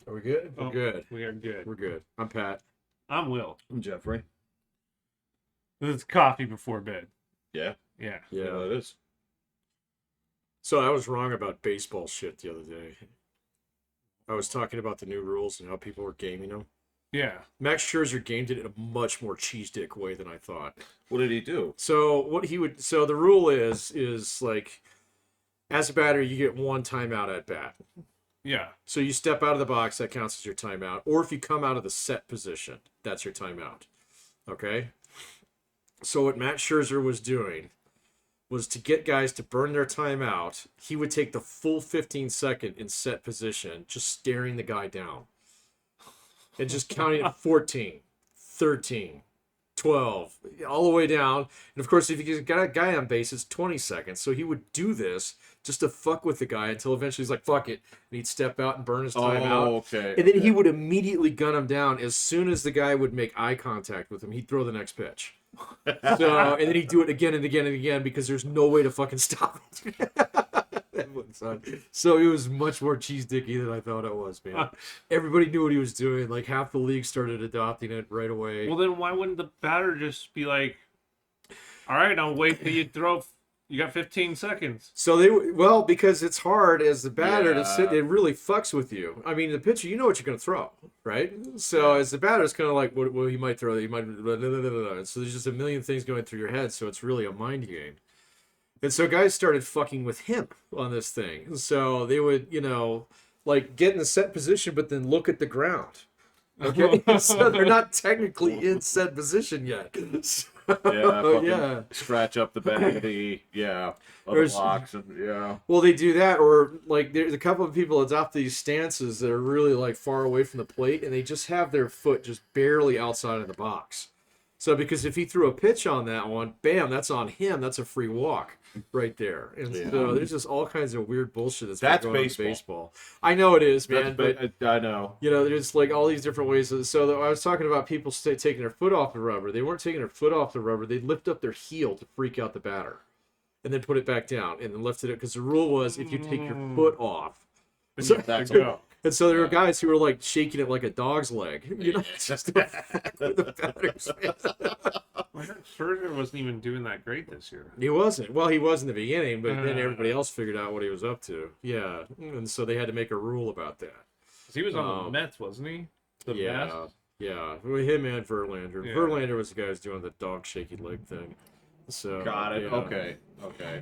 Are we good? We're good. We are good. We're good. I'm Pat. I'm Will. I'm Jeffrey. This is coffee before bed. Yeah. Yeah. Yeah. It is. So I was wrong about baseball shit the other day. I was talking about the new rules and how people were gaming them. Yeah. Max Scherzer gamed it in a much more cheese dick way than I thought. What did he do? So the rule is like, as a batter, you get one timeout at bat. Yeah. So you step out of the box, that counts as your timeout. Or if you come out of the set position, that's your timeout. Okay? So what Matt Scherzer was doing was to get guys to burn their timeout, he would take the full 15-second in set position, just staring the guy down. And just counting at 14, 13, 12, all the way down. And of course, if you got a guy on base, it's 20 seconds. So he would do this just to fuck with the guy until eventually he's like, fuck it. And he'd step out and burn his timeout. Oh, okay. And then he would immediately gun him down. As soon as the guy would make eye contact with him, he'd throw the next pitch. So, and then he'd do it again and again and again because there's no way to fucking stop it. So it was much more cheese dicky than I thought it was, man. Everybody knew what he was doing. Like half the league started adopting it right away. Well, then why wouldn't the batter just be like, all right, I'll wait till you throw. You got 15 seconds. So because it's hard as the batter to sit, Yeah. it really fucks with you. I mean, the pitcher, you know what you're going to throw, right? So as the batter, it's kind of like, well, he might throw, he might, blah, blah, blah, blah, blah. So there's just a million things going through your head. So it's really a mind game. And so guys started fucking with him on this thing. So they would, like get in the set position, but then look at the ground. Okay, so they're not technically in set position yet. Yeah. Scratch up the back of the blocks and Well, they do that, or like there's a couple of people adopt these stances that are really like far away from the plate, and they just have their foot just barely outside of the box. So because if he threw a pitch on that one, bam, that's on him. That's a free walk right there. And so there's just all kinds of weird bullshit that's going on in baseball. I know it is, man. But I know. There's like all these different ways. So I was talking about people taking their foot off the rubber. They weren't taking their foot off the rubber. They'd lift up their heel to freak out the batter, and then put it back down, and then lift it up. Because the rule was if you take your foot off, That's go. and so there were guys who were like shaking it like a dog's leg, just to fuck with the batters. I heard Scherzer wasn't even doing that great this year. He wasn't. Well, he was in the beginning, but then everybody else figured out what he was up to. Yeah, and so they had to make a rule about that. He was on the Mets, wasn't he? Yeah. Well, him and Verlander. Yeah. Verlander was the guy who's doing the dog shaky leg thing. So Got it. yeah. Okay.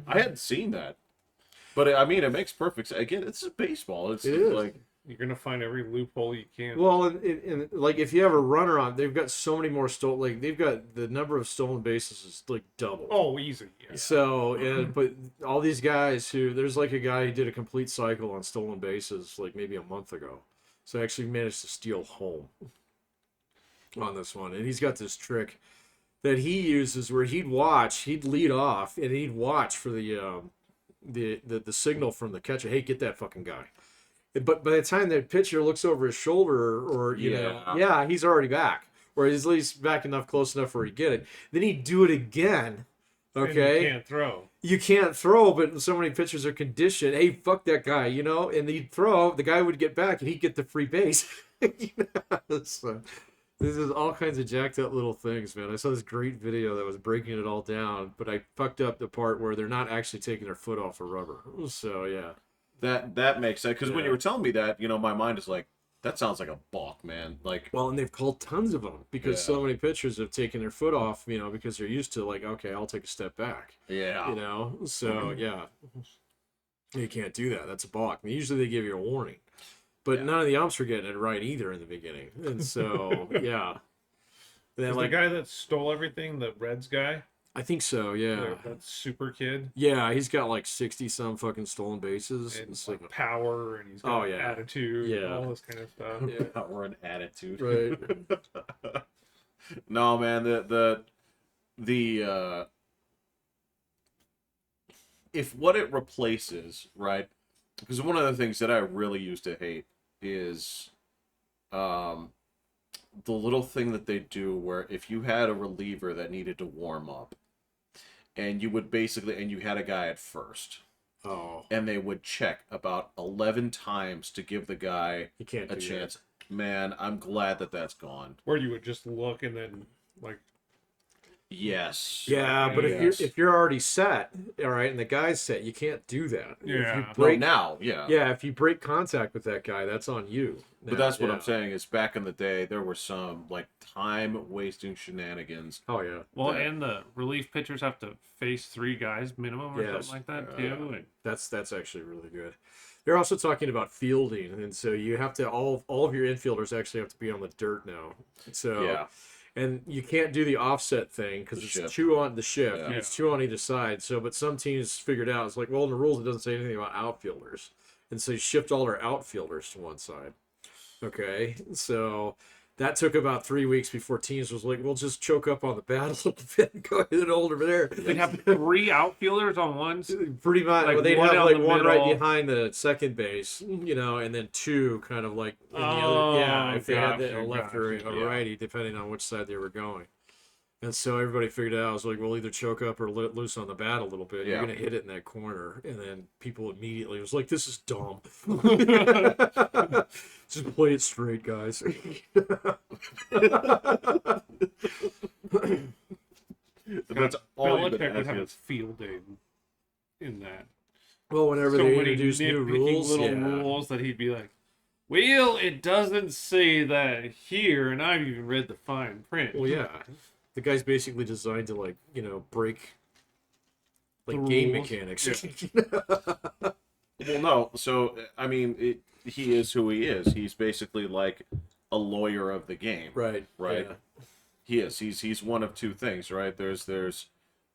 I hadn't seen that, but I mean, it makes perfect sense. Again, it's just baseball. It is. like. You're gonna find every loophole you can. Well, and like if you have a runner on, they've got so many more stolen. Like they've got the number of stolen bases is like double. Oh, easy. Yeah. So but all these guys there's like a guy who did a complete cycle on stolen bases like maybe a month ago. So actually managed to steal home on this one, and he's got this trick that he uses where he'd lead off, and he'd watch for the signal from the catcher. Hey, get that fucking guy. But by the time the pitcher looks over his shoulder, or he's already back, or he's at least back close enough where he get it. Then he'd do it again. Okay, And you can't throw. You can't throw, but so many pitchers are conditioned. Hey, fuck that guy, and he'd throw. The guy would get back, and he'd get the free base. So, this is all kinds of jacked up little things, man. I saw this great video that was breaking it all down, but I fucked up the part where they're not actually taking their foot off the rubber. So yeah. That makes sense, because when you were telling me that, my mind is like, that sounds like a balk, man. Like, well, and they've called tons of them because so many pitchers have taken their foot off, because they're used to like, okay, I'll take a step back. Yeah. So yeah, you can't do that. That's a balk. I mean, usually they give you a warning, but none of the umps were getting it right either in the beginning, and so yeah. Then the guy that stole everything, the Reds guy. I think so, yeah. That super kid. Yeah, he's got like 60-some fucking stolen bases. And it's like power, and he's got attitude, and all this kind of stuff. Yeah. Power and attitude. Right. No, man, the if what it replaces, right? Because one of the things that I really used to hate is the little thing that they do where if you had a reliever that needed to warm up, and you would basically, and you had a guy at first. Oh, and they would check about 11 times to give the guy you can't a do chance. Man, I'm glad that that's gone. Where you would just look and then like Yes. that. Yeah, but Yes. if you're already set, all right, and the guy's set, you can't do that. If you Yeah. break, now, yeah. yeah, if you break contact with that guy, that's on you. But that's what I'm saying is back in the day, there were some like time wasting shenanigans. Oh yeah. well, that- and the relief pitchers have to face 3 guys minimum or Yes. something like that too. And That's actually really good. They're also talking about fielding, and so you have to all of your infielders actually have to be on the dirt now. So Yeah. and you can't do the offset thing because The it's shift. two on the shift. Yeah. It's two on either side. So, but some teams figured out it's like, well, in the rules it doesn't say anything about outfielders, and so you shift all their outfielders to one side. Okay, so that took about 3 weeks before teams was like, we'll just choke up on the bat a little bit and go ahead and hold over there. they'd have 3 outfielders on one. Pretty much, Like well, they'd one have down like the one right middle. behind the second base, and then 2 kind of like in the Oh, other. Yeah, if they had gotcha, a left or a gotcha. righty, depending on which side they were going. And so everybody figured out, I was like, we'll either choke up or let loose on the bat a little bit. You're Yeah. going to hit it in that corner. And then people immediately was like, this is dumb. Just play it straight, guys. That's all you've been Belichick would have asking a us. field day in that. Well, whenever So they many introduce new nitpicky rules, little yeah. rules that he'd be like, well, it doesn't say that here, and I've even read the fine print. Well, yeah. The guy's basically designed to, like, break, like, The game rules. mechanics. Well, no. So I mean, he is who he is. He's basically like a lawyer of the game. Right. Right. Yeah. He is. He's one of two things, right? There's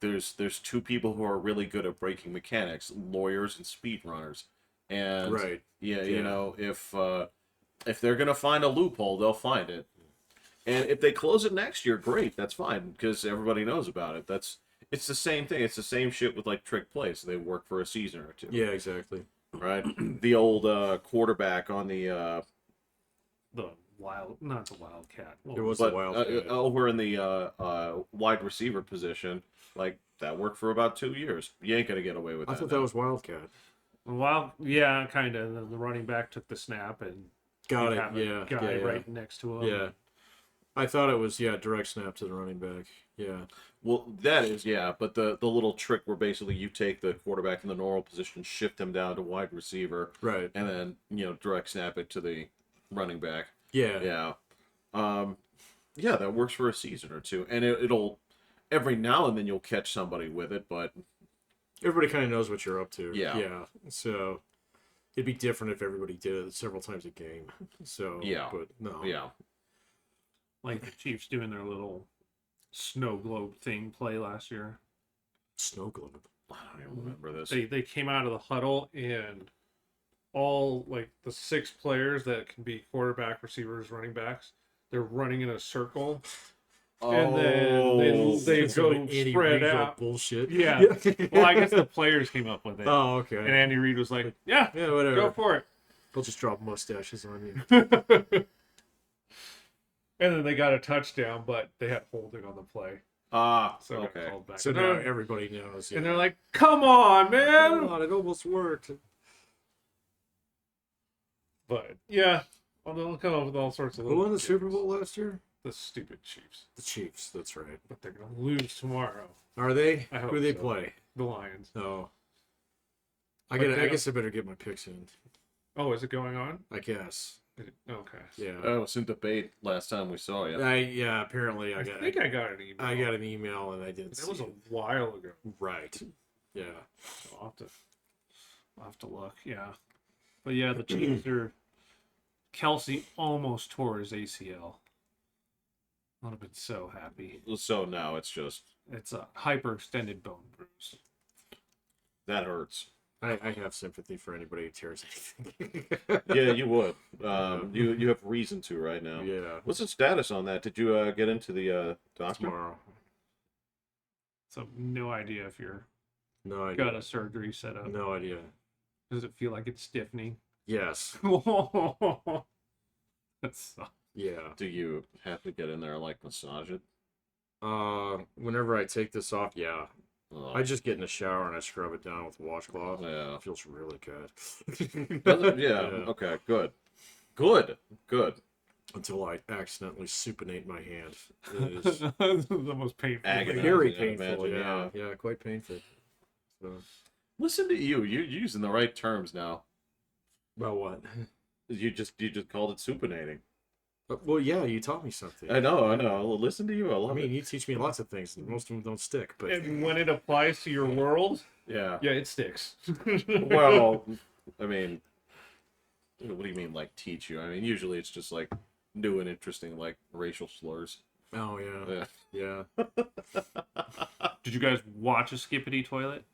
2 people who are really good at breaking mechanics, lawyers and speedrunners. And Right. yeah, Yeah. if they're gonna find a loophole, they'll find it. And if they close it next year, great, that's fine because everybody knows about it. It's the same thing. It's the same shit with like trick plays. They work for a season or 2. Yeah, exactly. Right. The old quarterback on the Not the Wildcat. What It was but the wild. over in the wide receiver position, like that worked for about 2 years. You ain't gonna get away with I that. thought now. that was Wildcat. Yeah, kind of. The running back took the snap and Got you'd it. have a Yeah. guy Yeah. right next to him. Yeah. I thought it was direct snap to the running back. Yeah. Well, that is, yeah, but the little trick where basically you take the quarterback in the normal position, shift him down to wide receiver, Right. and then direct snap it to the running back. Yeah. Yeah, yeah, that works for a season or 2, and it'll every now and then you'll catch somebody with it, but Everybody kind of knows what you're up to. Yeah. Yeah. So it'd be different if everybody did it several times a game. So Yeah. But no. yeah, Like the Chiefs doing their little snow globe thing play last year. Snow globe. I don't even remember this. They came out of the huddle and all like the 6 players that can be quarterback, receivers, running backs, they're running in a circle. And then they Some go Andy spread Reid out. bullshit. Yeah. Well, I guess the players came up with it. Oh, okay. And Andy Reid was like, yeah, Yeah, whatever. go for it. They'll just drop mustaches on you. And then they got a touchdown, but they had holding on the play. So it got okay. called back. So And now they're- everybody knows. and they're like, come on, man. Come on, it almost worked. But yeah, they'll come up with all sorts of Who little won the gimmicks. Super Bowl last year? The stupid Chiefs. The Chiefs. That's right. But they're going to lose tomorrow. Are they? I hope Who do they so. play? The Lions. Oh. But I they guess I better get my picks in. Oh, is it going on? I guess. Okay. Yeah. I was in debate last time we saw you. Apparently I think I got an email. I got an email and I didn't That see was a it. while ago. Right. Yeah. So I'll have to look. Yeah. But yeah, the Chiefs are. Kelsey almost tore his ACL. I would have been so happy. So now it's just It's a hyperextended bone bruise. that hurts. I have sympathy for anybody who tears anything. Yeah, you would. You have reason to right now. Yeah. What's the status on that? Did you get into the doctor? Tomorrow. So no idea if you're No idea. got a surgery set up. No idea. Does it feel like it's stiffening? Yes. That's Yeah. Do you have to get in there like massage it? Whenever I take this off, yeah. Oh, I just get in the shower and I scrub it down with a washcloth. yeah. It feels really good. Does it? Yeah. Yeah. Okay. Good. Good. Good. Until I accidentally supinate my hand. It is The most painful thing. Agonizing. very I painful. imagine, Yeah. Yeah, quite painful. So, Listen to you. You're using the right terms now. about what? You just called it supinating. Well, yeah, you taught me something. I know. Well, listen to you. I love I mean, it. you teach me lots of things, and most of them don't stick. But And when it applies to your world, Yeah. yeah, it sticks. Well, I mean, what do you mean, like, teach you? I mean, usually it's just like new and interesting, like racial slurs. oh yeah, Yeah. yeah. Did you guys watch a Skippity Toilet?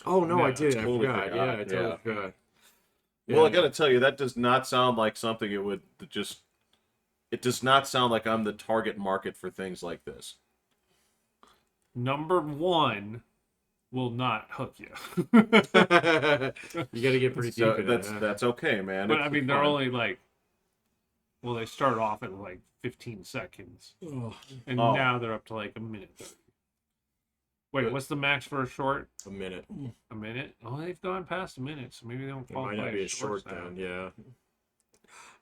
Oh no, No, I did. I totally forgot. forgot. Yeah, I totally Yeah. forgot. Well, I Yeah. gotta tell you, that does not sound like something it would just. It does not sound like I'm the target market for things like this. Number one will not hook you. You got to get pretty deep So in that's it. Huh? that's okay, man. But It's I mean, they're fun. only like, well, they start off at like 15 seconds, Oh, and Oh. now they're up to like a minute 30. Wait, what's the max for a short? a minute. A minute? Oh, they've gone past a minute, so maybe they don't It might qualify not be as a short now. then. Yeah.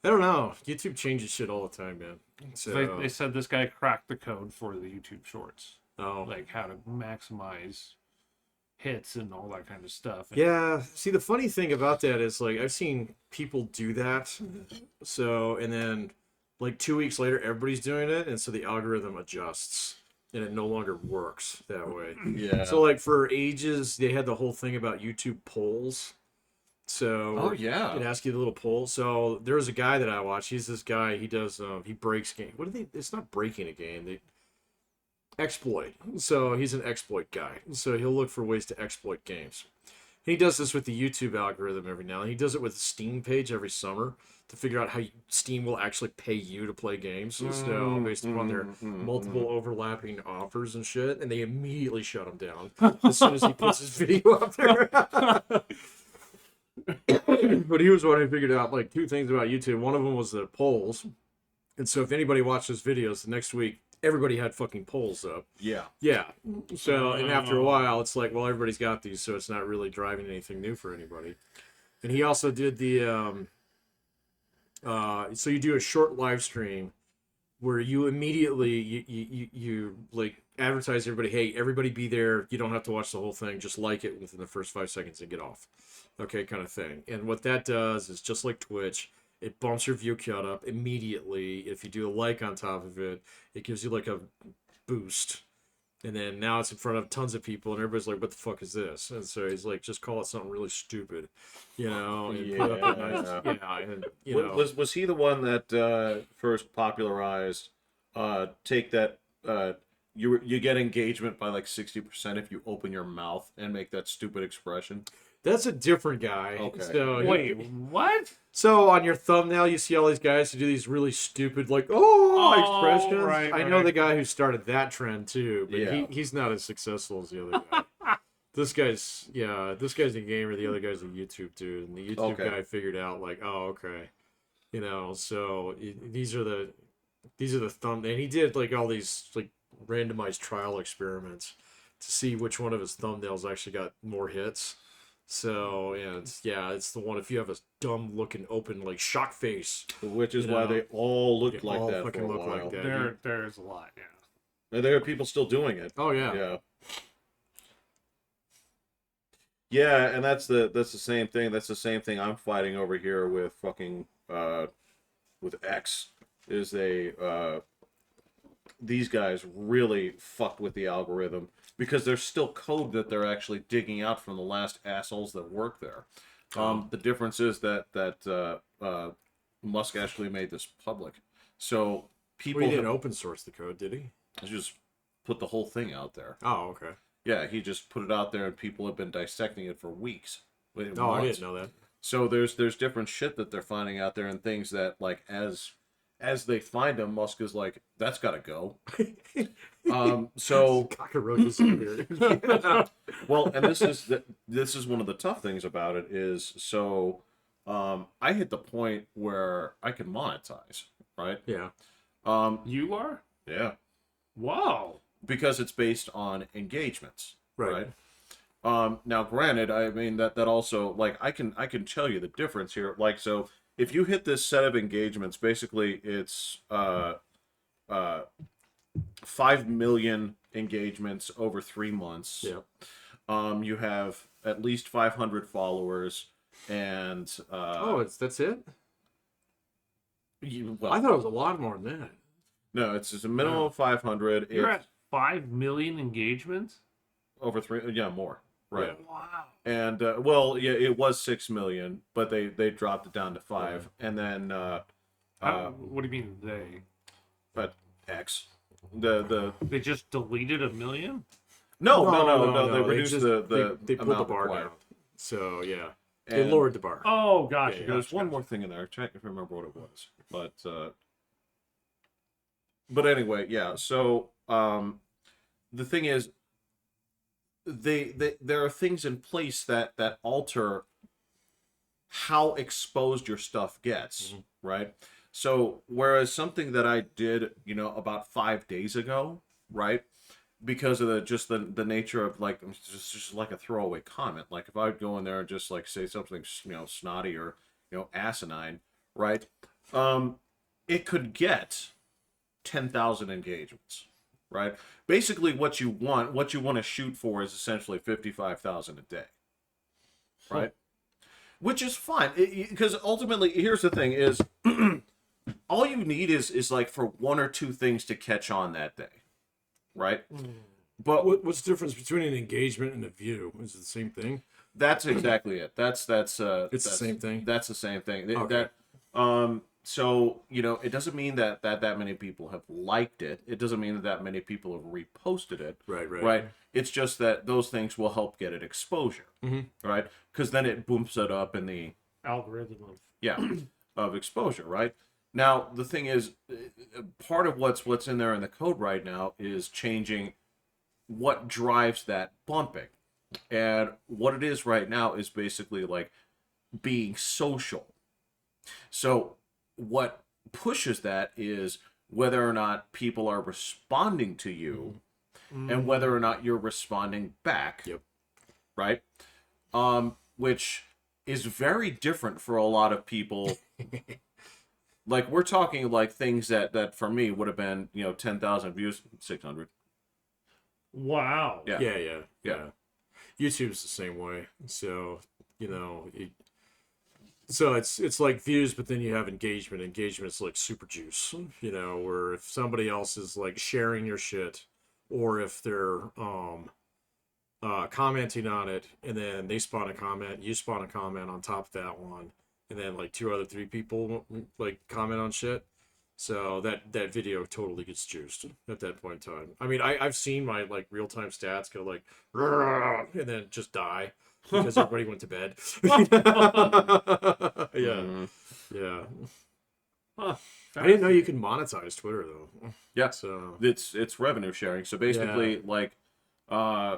I don't know. YouTube changes shit all the time, man. So They said this guy cracked the code for the YouTube Shorts, oh like how to maximize hits and all that kind of stuff. And yeah. See, the funny thing about that is like I've seen people do that. So and then like 2 weeks later, everybody's doing it, and so the algorithm adjusts, and it no longer works that way. Yeah. So like for ages, they had the whole thing about YouTube polls. So Oh yeah. it asks you the little poll. So there's a guy that I watch. He's this guy. He does. He breaks game. What do they? It's not breaking a game. They exploit. So he's an exploit guy. So he'll look for ways to exploit games. He does this with the YouTube algorithm every now and then. He does it with the Steam page every summer to figure out how Steam will actually pay you to play games. So based upon their multiple overlapping offers and shit, and they immediately shut him down as soon as he puts his video up there. But he was one who figured out like two things about YouTube. One of them was the polls, and so if anybody watched those videos, the next week everybody had fucking polls up. Yeah. Yeah. So and after a while, it's like, well, everybody's got these, so it's not really driving anything new for anybody. And he also did the so you do a short live stream where you immediately you like advertise everybody, hey, everybody be there. You don't have to watch the whole thing. Just like it within the first 5 seconds and get off. Okay, kind of thing. And what that does is just like Twitch, it bumps your view count up immediately. If you do a like on top of it, it gives you like a boost. And then now it's in front of tons of people, and everybody's like, what the fuck is this? And so he's like, just call it something really stupid, you know? And put up a nice, yeah, and, you know. Was he the one that first popularized take that you get engagement by like 60% if you open your mouth and make that stupid expression? That's a different guy. Okay. So wait, what? So on your thumbnail, you see all these guys who do these really stupid, like, expressions. right, I know right. the guy who started that trend too, but Yeah. he's not as successful as the other guy. This guy's a gamer. The other guy's a YouTube dude, and the YouTube Okay. guy figured out like, oh, okay, you know. So these are the thumb, and he did like all these like randomized trial experiments to see which one of his thumbnails actually got more hits. So, and yeah, it's the one if you have a dumb looking open like shock face. Which is You why know, they all looked they like all that for fucking a look like while. that. There's a lot, yeah. And there are people still doing it. Oh yeah. Yeah. Yeah, and that's the same thing. That's the same thing I'm fighting over here with fucking with X. Is these guys really fucked with the algorithm because there's still code that they're actually digging out from the last assholes that work there. The difference is that Musk actually made this public, so people Well, he didn't open source the code, did he? just put the whole thing out there. Oh, okay. Yeah, he just put it out there, and people have been dissecting it for weeks. Oh, I didn't know that. So there's different shit that they're finding out there, and things that like as they find them, Musk is like, that's got to go. So Cockroaches in here. well, and this is one of the tough things about it is so I hit the point where I can monetize, right? Yeah. You are? Yeah, Wow. because it's based on engagements. Right. Now, granted, I mean that also, like, I can tell you the difference here. Like, so if you hit this set of engagements, basically it's 5 million engagements over 3 months. Yeah. You have at least 500 followers, and That's it. well, I thought it was a lot more than that. no, it's just a minimum of 500. You're It's at 5 million engagements. over three, yeah, more, right? Yeah. Wow. And well, yeah, it was 6 million, but they dropped it down to 5, and then What do you mean they? but X, the They just deleted 1 million? no, they reduced just, the they pulled the amount bar required. down. So yeah, And they lowered the bar. Oh, gotcha. Yeah, There's one more thing in there. Check if I remember what it was, but anyway, yeah. So the thing is, there are things in place that alter how exposed your stuff gets, right? So whereas something that I did, about 5 days ago, right? Because of the nature of, like, just like a throwaway comment. Like, if I would go in there and just, like, say something, snotty or, asinine, right? It could get 10,000 engagements, right? Basically, what you want to shoot for is essentially 55,000 a day, right? Which is fine, because ultimately, here's the thing: is all you need is like for one or two things to catch on that day, right? But What's the difference between an engagement and a view? Is it the same thing? that's exactly it. It's the same thing? That's the same thing. Okay. So it doesn't mean that many people have liked it. It doesn't mean that many people have reposted it. Right. It's just that those things will help get it exposure, right? Because then it booms it up in the Algorithm of of exposure, right? Now the thing is, part of what's in there in the code right now is changing what drives that bumping, and what it is right now is basically like being social. So what pushes that is whether or not people are responding to you and whether or not you're responding back. Yep. Right? Which is very different for a lot of people. Like, we're talking like things that for me would have been, 10,000 views, 600. wow. Yeah. Yeah. YouTube's the same way. So, so it's like views, but then you have engagement. Engagement's like super juice, where if somebody else is like sharing your shit, or if they're commenting on it, and then they spawn a comment, you spawn a comment on top of that one, and then like 3 people like comment on shit. So that video totally gets juiced at that point in time. I mean, I've seen my like real time stats go like, and then just die because everybody went to bed. Yeah. Huh. I didn't know you could monetize Twitter though. Yeah. So It's revenue sharing. So basically, like, I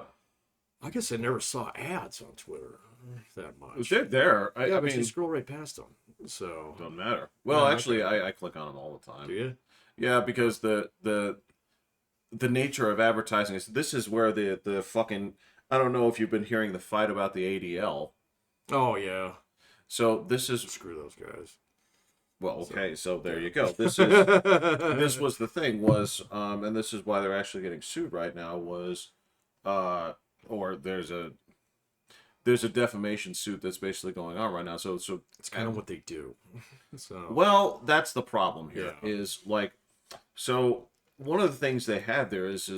guess I never saw ads on Twitter that much. they're there. I but mean, you scroll right past them. So doesn't matter. Well, Yeah, actually, I click on them all the time. do you? Yeah, because the nature of advertising is, this is where the fucking, I don't know if you've been hearing the fight about the ADL. Oh yeah. So this is, Screw those guys. well, okay, so there you go. This was the thing was, and this is why they're actually getting sued right now, was or there's a defamation suit that's basically going on right now. So It's kind of what they do. So well, that's the problem here. Yeah. Is like, so one of the things they had there is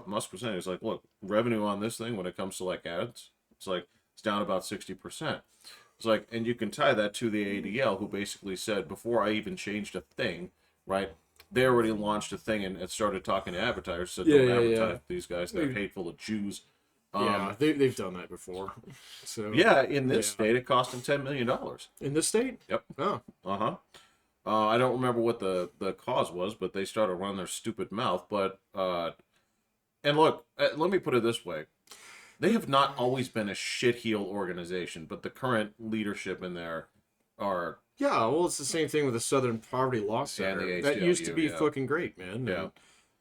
Musk was saying, is like, look, revenue on this thing when it comes to like ads, it's down about 60%. It's like, and you can tie that to the ADL, who basically said, before I even changed a thing, right? They already launched a thing and started talking to advertisers. Said, don't advertise with these guys. They're hateful of Jews. yeah, they've done that before. So Yeah, in this state, it cost them $10 million. in this state. Yep. Oh, I don't remember what the cause was, but they started running their stupid mouth. But and look, let me put it this way: they have not always been a shitheel organization, but the current leadership in there are. yeah. Well, it's the same thing with the Southern Poverty Law Center. the That used to ACLU, be yeah. fucking great, man. Yeah. And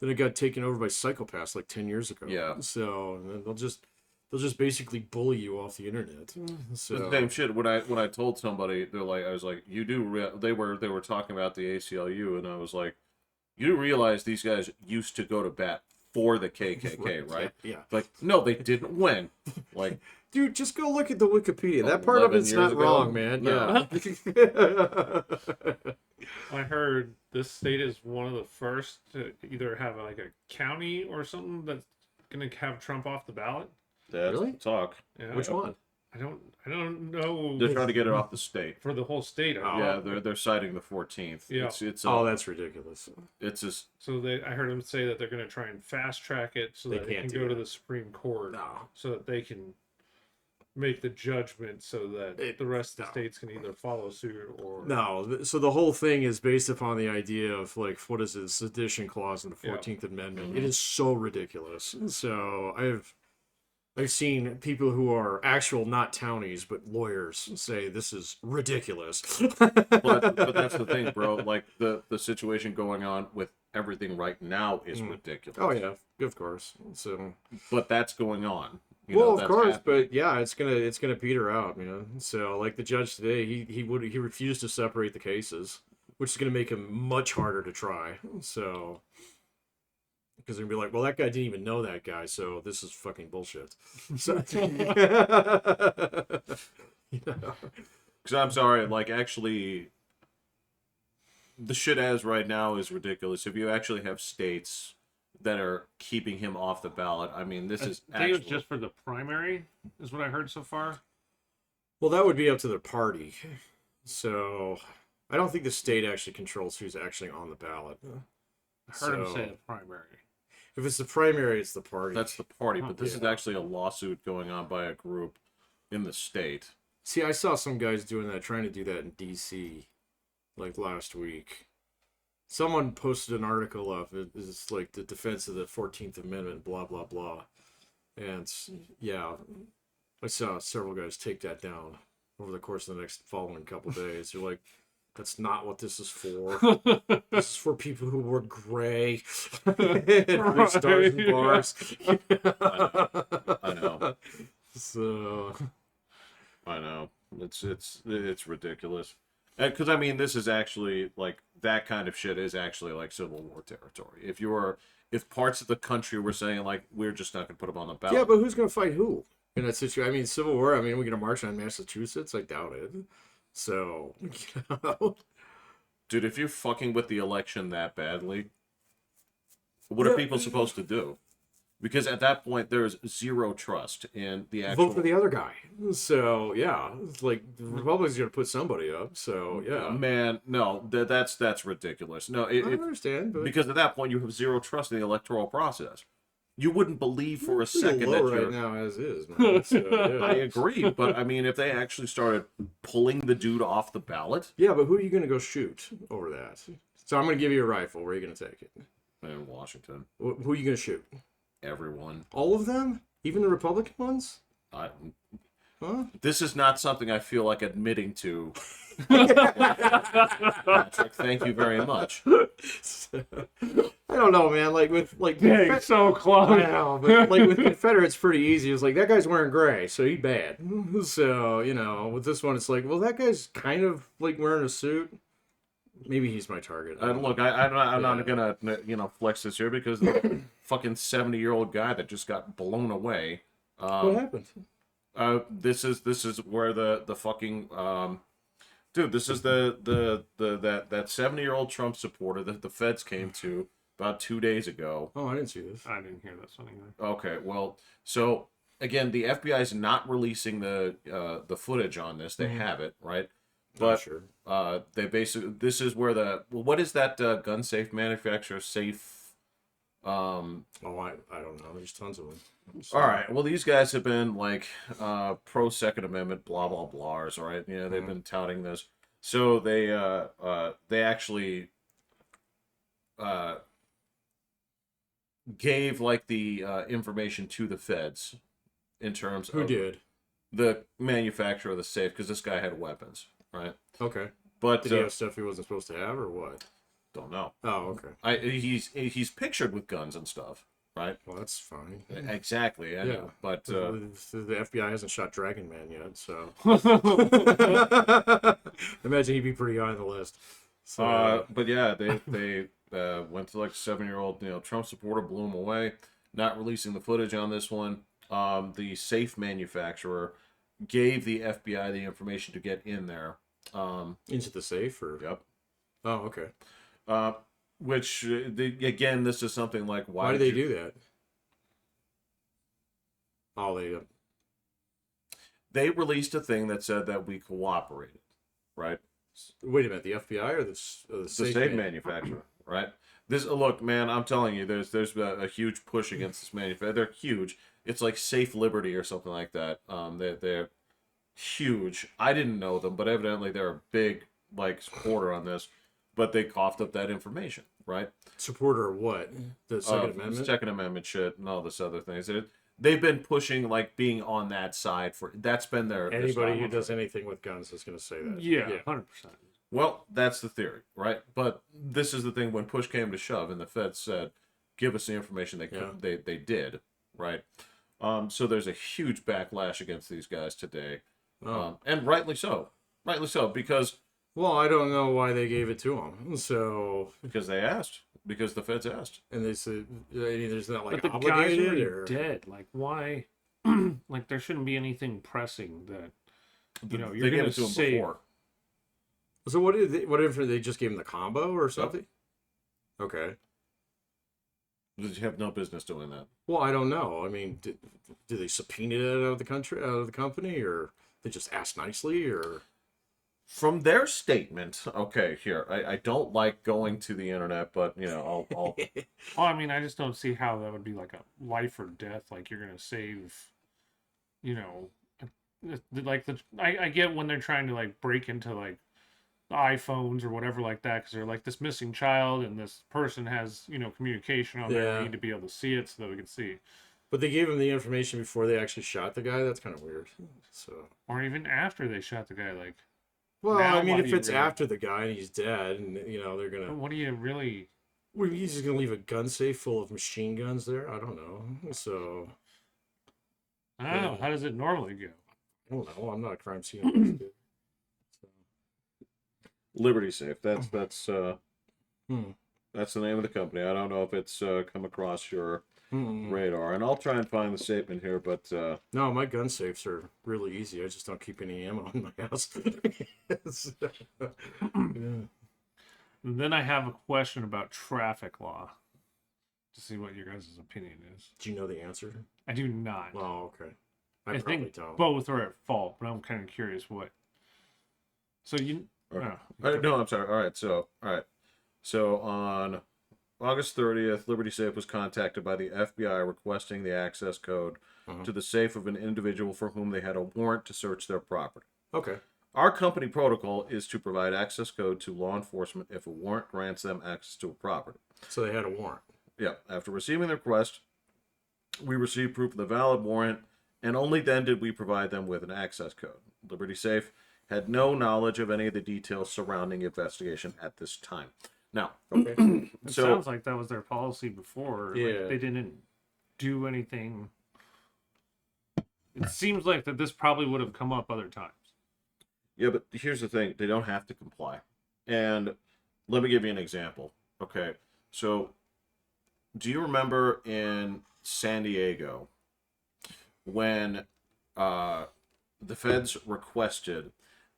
then it got taken over by psychopaths like 10 years ago. Yeah. So and then they'll just they'll just basically bully you off the internet. It's So the same shit. When I told somebody, they're like, I was like, you do. They were talking about the ACLU, and I was like, you do realize these guys used to go to bat for the KKK, right? Yeah. Like, no, they didn't win. Like, Dude, just go look at the Wikipedia. That part of 11 it's years not ago? wrong, man. No. Yeah. I heard this state is one of the first to either have like a county or something that's gonna have Trump off the ballot. that's Really? talk. Yeah. Which one? I don't know. They're trying to get it off the state. For the whole state. Oh. Yeah, they're citing the 14th. Yeah. It's Oh, that's ridiculous. it's just So I heard them say that they're going to try and fast track it so They that it can't can do go to that. the Supreme Court, No. so that they can make the judgment, so that the rest of the states can either follow suit or No, so the whole thing is based upon the idea of like what is it, sedition clause in the Yeah. 14th Amendment. It is so ridiculous. So I've seen people who are actual not townies but lawyers say this is ridiculous. but that's the thing, bro. Like the situation going on with everything right now is ridiculous. Oh yeah, of course. So But that's going on. well, of that's course, happening. but yeah, it's gonna peter out, So like the judge today, he refused to separate the cases, which is gonna make him much harder to try. So because they're gonna be like, well, that guy didn't even know that guy, so this is fucking bullshit. So, you know. Because I'm sorry, like actually, the shit as right now is ridiculous. If you actually have states that are keeping him off the ballot, I mean, this is I think it was actual. just for the primary, is what I heard so far. Well, that would be up to the party. So I don't think the state actually controls who's actually on the ballot. I heard him So- say the primary. If it's the primary, it's the party. That's the party, but this is Yeah. actually a lawsuit going on by a group in the state. See, I saw some guys doing that, trying to do that in DC, like last week. Someone posted an article of it. It's like the defense of the 14th Amendment, blah, blah, blah. And yeah, I saw several guys take that down over the course of the next following couple days. They're like, that's not what this is for. This is for people who wear gray and stars and bars. I know. So I know. It's ridiculous. Because I mean, this is actually like that kind of shit is actually like Civil War territory. If parts of the country were saying like we're just not gonna put them on the ballot. yeah, but who's gonna fight who in that situation? I mean, Civil War. I mean, we're gonna march on Massachusetts. I doubt it. So, Dude, if you're fucking with the election that badly, what are people supposed to do? Because at that point, there's zero trust in the actual. vote for the other guy. So yeah, it's like the Republicans are gonna put somebody up. So yeah, Man, no, that's ridiculous. No, I understand, but because at that point you have zero trust in the electoral process. You wouldn't believe for a it's pretty second low that right you're. now as is. Man. So, I yeah. agree, but I mean, if they actually started pulling the dude off the ballot, Yeah, but who are you gonna go shoot over that? So I'm gonna give you a rifle. Where are you gonna take it? in Washington, Who are you gonna shoot? everyone. All of them? Even the Republican ones? I, Huh? this is not something I feel like admitting to. Patrick, thank you very much. I don't know, man. Like with like Dang, so I close. know, but like with Confederates, pretty easy. It's like that guy's wearing gray, so he's bad. So with this one, it's like, well, that guy's kind of like wearing a suit. Maybe he's my target. And look, I'm not gonna flex this here because the fucking 70-year-old guy that just got blown away. What happened? This is where the fucking dude. This is that 70-year-old Trump supporter that the feds came to about 2 days ago. Oh, I didn't see this. I didn't hear this one either. Okay, well, so again, the FBI is not releasing the footage on this. They have it, right? But sure. they basically this is where what is that gun safe manufacturer safe? Oh, I don't know. There's tons of them. All right. Well, these guys have been like pro Second Amendment, blah blah blahs. All right. Yeah, they've been touting this. So they actually gave like the information to the feds in terms Who of did? the manufacturer of the safe because this guy had weapons, right? Okay. But Did he have stuff he wasn't supposed to have, or what? don't know. Oh, okay. He's pictured with guns and stuff. right? Well, that's fine. Exactly, I know. But The FBI hasn't shot Dragon Man yet, so imagine he'd be pretty high on the list. So, but yeah, they went to like a 7-year-old, Trump supporter, blew him away. Not releasing the footage on this one. The safe manufacturer gave the FBI the information to get in there. into the safe, or Yep. oh, okay. Which again, this is something like Why do they do that? Oh, They released a thing that said that we cooperated, right? wait a minute. The FBI or the The safe safe manufacturer, right? This look, man, I'm telling you, there's a huge push against this manufacturer. They're huge. It's like Safe Liberty or something like that. They're huge. I didn't know them, but evidently they're a big supporter on this. But they coughed up that information, right? supporter of what? The Second Amendment. Second Amendment shit, and all this other things. They've been pushing being on that side that's been their Anybody who does anything with guns is going to say that. Yeah, 100%. Well, that's the theory, right? But this is the thing: when push came to shove, and the Feds said, "Give us the information," they did, right? So there's a huge backlash against these guys today, and rightly so, because Well, I don't know why they gave it to them. So they asked, because the Feds asked. and they said, I mean, there's not But the guy's obligated already or dead. Like, why? Like, there shouldn't be anything pressing that They you're gave gonna it to him save. before. So what did what if they just gave him the combo or something? Okay. You have no business doing that. Well, I don't know. I mean, did they subpoena it out of the country, out of the company, or they just asked nicely, or? From their statement, okay, here, I don't like going to the internet, but I'll Well, I mean, I just don't see how that would be like a life or death. Like, you're gonna save, I get when they're trying to break into iPhones or whatever like that, because they're like this missing child and this person has communication on there. Yeah. We need to be able to see it so that we can see. But they gave him the information before they actually shot the guy. That's kind of weird. So. Or even after they shot the guy. Well, Now I mean, what if do you it's really- after the guy and he's dead, and they're gonna, What do you really? well, he's just gonna leave a gun safe full of machine guns there. I don't know. So I don't know. Yeah. How does it normally go? I don't know. I'm not a crime scene investigator. So. Liberty Safe. That's the Hmm. name of the company. I don't know if it's come across your Mm-mm. radar, and I'll try and find the statement here. But No, my gun safes are really easy. I just don't keep any ammo in my house. So, yeah. And then I have a question about traffic law. To see what your guys' opinion is. Do you know the answer? I do not. Oh, okay. I I probably think don't. both are at fault, but I'm kind of curious what. So you. Okay. Oh, no, I'm sorry. All right. So on August 30th, Liberty Safe was contacted by the FBI requesting the access code to the safe of an individual for whom they had a warrant to search their property. Okay. Our company protocol is to provide access code to law enforcement if a warrant grants them access to a property. So they had a warrant. Yeah. After receiving the request, we received proof of the valid warrant, and only then did we provide them with an access code. Liberty Safe had no knowledge of any of the details surrounding the investigation at this time. Now, Okay. It so sounds like that was their policy before. Yeah. They didn't do anything. It seems like that this probably would have come up other times. yeah, but here's the thing: they don't have to comply. And let me give you an example. Okay, so do you remember in San Diego when the feds requested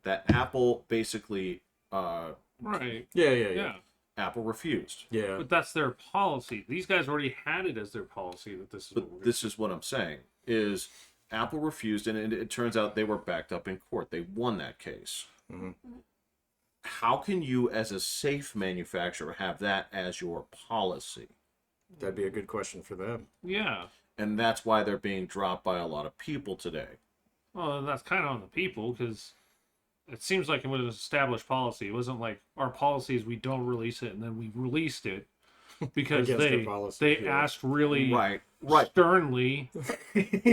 that Apple basically Right. Yeah. Yeah. Apple refused? Yeah. But that's their policy. These guys already had it as their policy that this is what But this is what I'm saying: is Apple refused, and it turns out they were backed up in court. They won that case. Mhm. How can you, as a safe manufacturer, have that as your policy? That'd be a good question for them. Yeah. And that's why they're being dropped by a lot of people today. Well, that's kind of on the people because it seems like it was an established policy. It wasn't like our policy is we don't release it and then we released it because Against their policy, they yeah. asked really Right. sternly.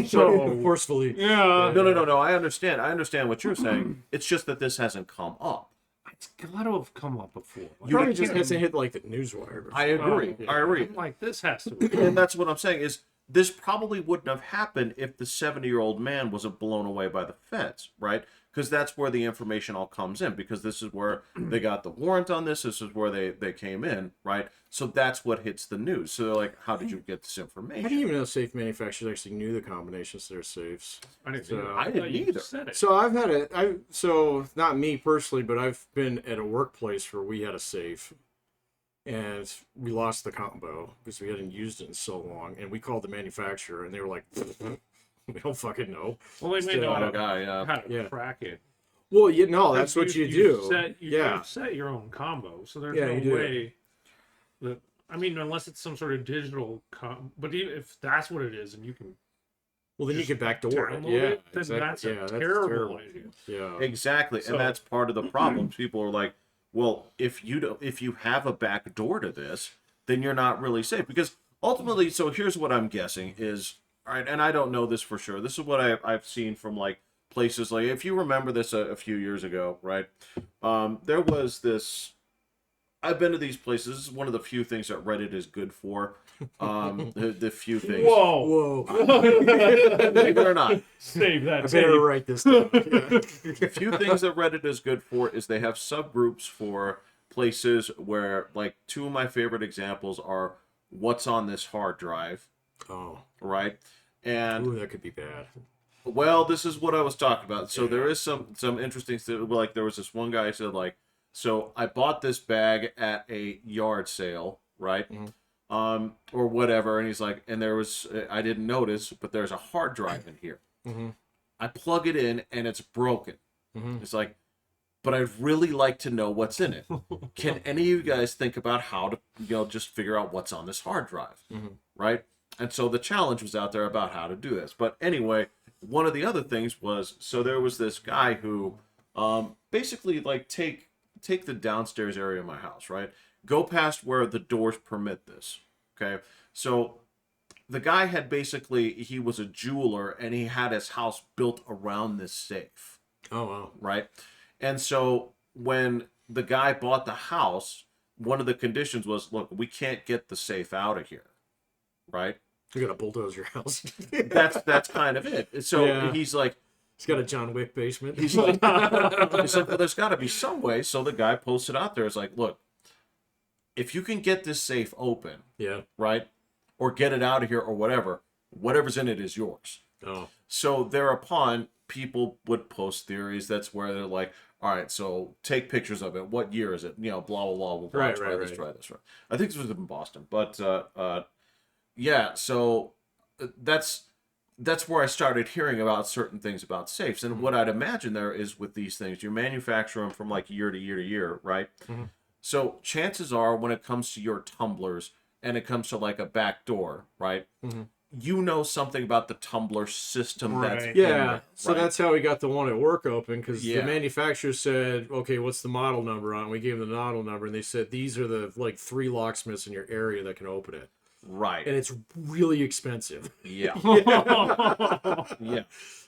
So forcefully. Yeah. No. I understand what you're saying. It's just that this hasn't come up. I It's got to have come up before. Like, Probably can't- just hasn't hit like the newswire. I agree. yeah. I agree. I'm like, this has to. And that's what I'm saying is this probably wouldn't have happened if the 70-year-old man wasn't blown away by the feds, right? Because that's where the information all comes in, because this is where they got the warrant on this. This is where they came in, right? So that's what hits the news. So they're like, how did you get this information? How do you even know safe manufacturers actually knew the combinations to their safes? I didn't, So- know. I didn't thought you either. said it. So I've had so not me personally, but I've been at a workplace where we had a safe, and we lost the combo because we hadn't used it in so long, and we called the manufacturer, and they were like, "We don't fucking know." Well, they may Still, know Oh, how guy, to yeah. crack it. Well, that's what you do. You set your own combo, so there's Yeah, no you do. way that. I mean, unless it's some sort of digital but even if that's what it is, and you can Well, then you just can backdoor it. download Yeah, it, then exactly. that's a yeah, terrible idea. Yeah. Exactly, So- and that's part of the problem. People are like, "Well, if you have a back door to this, then you're not really safe." Because ultimately, so here's what I'm guessing is, all right, and I don't know this for sure. This is what I've seen from like places like, if you remember this a few years ago, right? There was this. I've been to these places. This is one of the few things that Reddit is good for. The few things. Whoa! Whoa. Believe it or not. Save that I tape. better write this down. Yeah. A few things that Reddit is good for is they have subgroups for places where, like, two of my favorite examples are what's on this hard drive, Oh, right? And ooh, that could be bad. well, this is what I was talking about. So there is some interesting stuff. Like, there was this one guy who said, like, so I bought this bag at a yard sale, right? Or whatever, and he's like, and there was, I didn't notice, but there's a hard drive in here. I plug it in and it's broken. It's like, but I'd really like to know what's in it. Can any of you guys think about how to, just figure out what's on this hard drive, right? And so the challenge was out there about how to do this. But anyway, one of the other things was, so there was this guy who, basically, like, take the downstairs area of my house, right? Go past where the doors permit this, okay? So the guy had he was a jeweler, and he had his house built around this safe, Oh, wow. right? And so when the guy bought the house, one of the conditions was, look, we can't get the safe out of here, right? You gotta bulldoze your house. That's kind of it. So Yeah. he's like, He's got a John Wick basement. he's like, well, there's got to be some way. So the guy posted out there, it's like, look, if you can get this safe open, Yeah. right, or get it out of here, or whatever's in it is yours. Oh. So thereupon, people would post theories. That's where they're like, all right, so take pictures of it. What year is it? Blah, blah, blah, blah, blah. Right, try right, this, right. try this. Right. I think this was in Boston. But, yeah, so that's where I started hearing about certain things about safes. And what I'd imagine there is with these things, you manufacture them from like year to year to year, right? So chances are when it comes to your tumblers and it comes to like a back door, right? You know something about the tumbler system that's Right. in Yeah. there, So right? that's how we got the one at work open, because Yeah. the manufacturer said, okay, what's the model number on it? We gave them the model number, and they said, these are the like 3 locksmiths in your area that can open it. Right. And it's really expensive. Yeah. Yeah.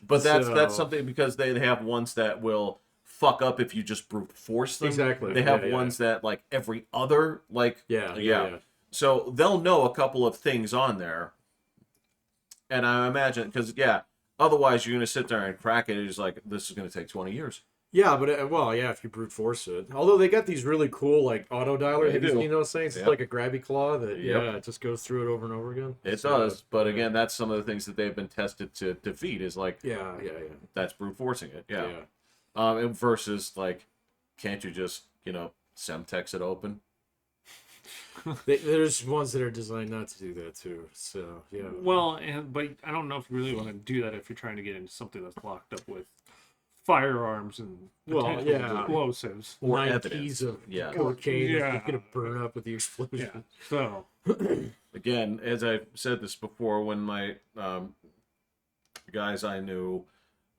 But that's So- something, because they have ones that will fuck up if you just brute force them. Exactly. They have Yeah, yeah. ones that like every other, like, Yeah. So they'll know a couple of things on there. And I imagine, because, otherwise you're going to sit there and crack it. It's like, this is going to take 20 years. Yeah, but if you brute force it. Although they got these really cool like auto dialer. They Have you do. seen those things? It's Yep. like a grabby claw that Yep. it just goes through it over and over again. It So, does. But yeah. again, that's some of the things that they've been tested to defeat, is like, Yeah. that's brute forcing it. Yeah. Yeah. And versus, like, can't you just, Semtex it open? There's ones that are designed not to do that too. So yeah. Well, but I don't know if you really want to do that if you're trying to get into something that's locked up with firearms and Well, potential yeah. explosives. Or 9 evidence. keys of Yeah. cocaine Yeah. that's gonna burn up with the explosion. Yeah. So Again, as I've said this before, when my guys I knew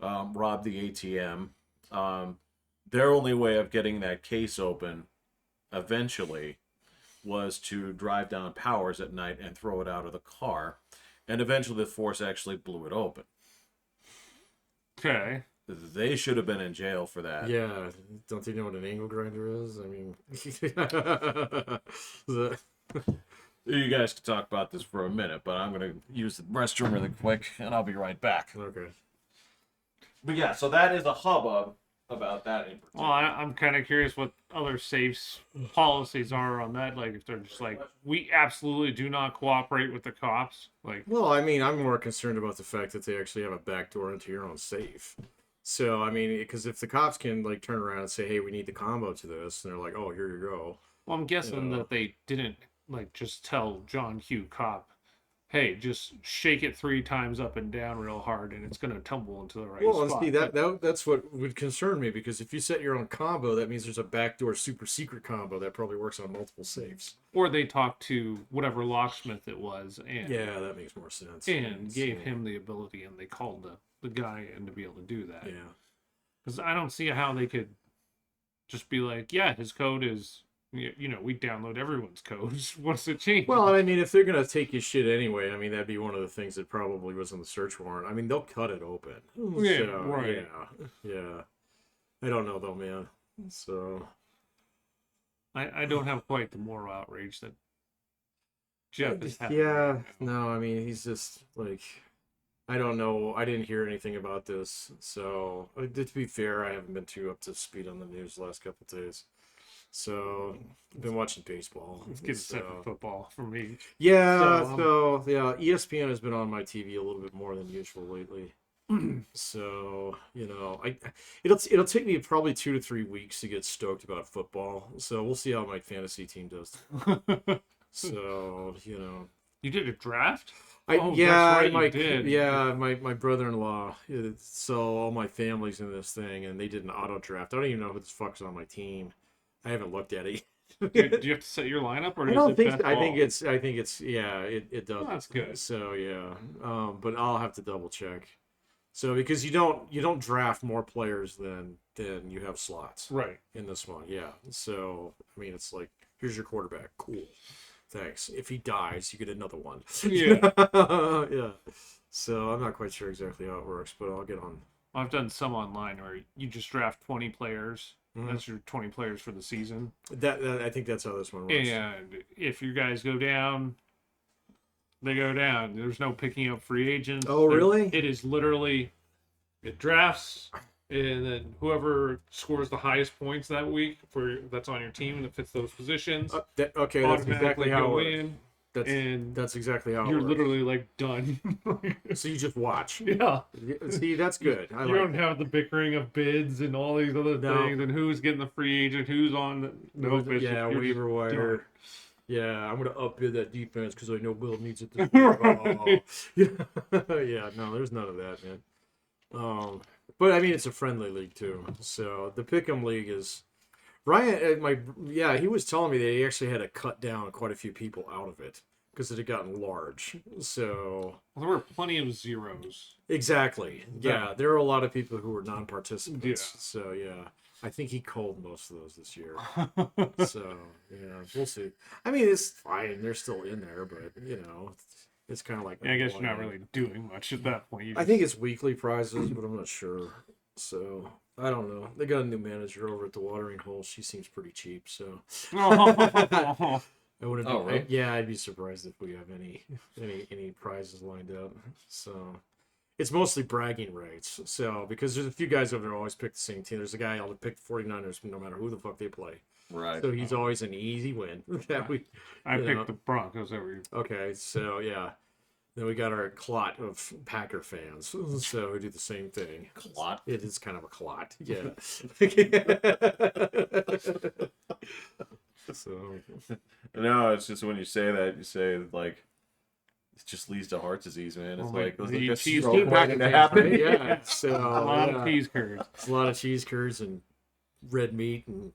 robbed the ATM, their only way of getting that case open eventually was to drive down Powers at night and throw it out of the car. And eventually the force actually blew it open. okay. They should have been in jail for that. Yeah, don't you know what an angle grinder is? I mean, the- You guys can talk about this for a minute, but I'm gonna use the restroom really quick, and I'll be right back. okay. But yeah, so that is a hubbub about that in particular. Well, I'm kind of curious what other safes policies are on that. Like, if they're just like, we absolutely do not cooperate with the cops. Like, Well, I mean, I'm more concerned about the fact that they actually have a back door into your own safe. So, I mean, because if the cops can like turn around and say, "Hey, we need the combo to this," and they're like, "Oh, here you go." well, I'm guessing Yeah. that they didn't like just tell John Q. Cop, hey, just shake it 3 times up and down real hard, and it's gonna tumble into the right Well, and spot. see that's what would concern me, because if you set your own combo, that means there's a backdoor super secret combo that probably works on multiple safes. Or they talked to whatever locksmith it was, and Yeah, that makes more sense. and gave So, him the ability, and they called the guy in to be able to do that. Yeah. Because I don't see how they could just be like, yeah, his code is, you know, we download everyone's codes. What's the change? Well, I mean, if they're gonna take your shit anyway, I mean, that'd be one of the things that probably was on the search warrant. I mean, they'll cut it open. Yeah, right. Yeah. I don't know though, man. So I don't have quite the moral outrage that Jeff is having. yeah, right now. no, I mean, he's just like, I don't know. I didn't hear anything about this. So to be fair, I haven't been too up to speed on the news the last couple of days. So I've been watching baseball. It's getting So- set for football for me. Yeah, So, so yeah, ESPN has been on my TV a little bit more than usual lately. So it'll take me probably 2 to 3 weeks to get stoked about football. So we'll see how my fantasy team does. So You did a draft? yeah, that's right, you did. my brother-in-law. So all my family's in this thing, and they did an auto draft. I don't even know who the fuck's on my team. I haven't looked at it. Do you have to set your lineup, or I is don't it think. best I think ball? it's. Yeah, it does. Oh, that's good. So yeah, but I'll have to double check. So because you don't draft more players than you have slots Right. in this one. Yeah. So I mean, it's like, here's your quarterback. Cool. Thanks. If he dies, you get another one. Yeah. Yeah. So I'm not quite sure exactly how it works, but I'll get on. I've done some online where you just draft 20 players. Mhm. That's your 20 players for the season. That I think that's how this one works. And if you guys go down, they go down. There's no picking up free agents. Oh, really? It is literally, it drafts, and then whoever scores the highest points that week that's on your team that fits those positions Okay, that's exactly automatically how it go works. in, That's and that's exactly how it you're works. literally like done. So you just watch. Yeah. See, that's good. I You like don't have the bickering of bids and all these other No. things, and who's getting the free agent, who's on the no that. Yeah, you're just waiver wire. done. Yeah, I'm gonna upbid that defense because I know Will needs it. Right. Yeah, no, there's none of that, man. But I mean, it's a friendly league too. So the Pick'em League is Ryan. He was telling me that he actually had to cut down quite a few people out of it because it had gotten large. So Well, there were plenty of zeros. exactly, yeah, there are a lot of people who were non-participants. Yeah. So yeah, I think he culled most of those this year. So yeah, we'll see. I mean, it's fine. They're still in there, but it's kind of like. Yeah, I guess you're not really doing much at that point. You I think it's weekly prizes, but I'm not sure. So I don't know. They got a new manager over at the watering hole. She seems pretty cheap, so Oh. I wouldn't. Oh, really? Yeah, I'd be surprised if we have any prizes lined up. So it's mostly bragging rights. So because there's a few guys over there who always pick the same team. There's a guy who'll pick the 49ers no matter who the fuck they play. Right. So he's always an easy win. That we. I you know. picked the Broncos every. Okay, so yeah. Then we got our clot of Packer fans. So we do the same thing. Clot. It is kind of a clot. Yeah. So No, it's just when you say that, you say like it just leads to heart disease, man. It's Oh my- like the a cheese stroke curd waiting to Packer happen. fans, right? Yeah. So A lot yeah. of cheese curds. It's a lot of cheese curds and red meat and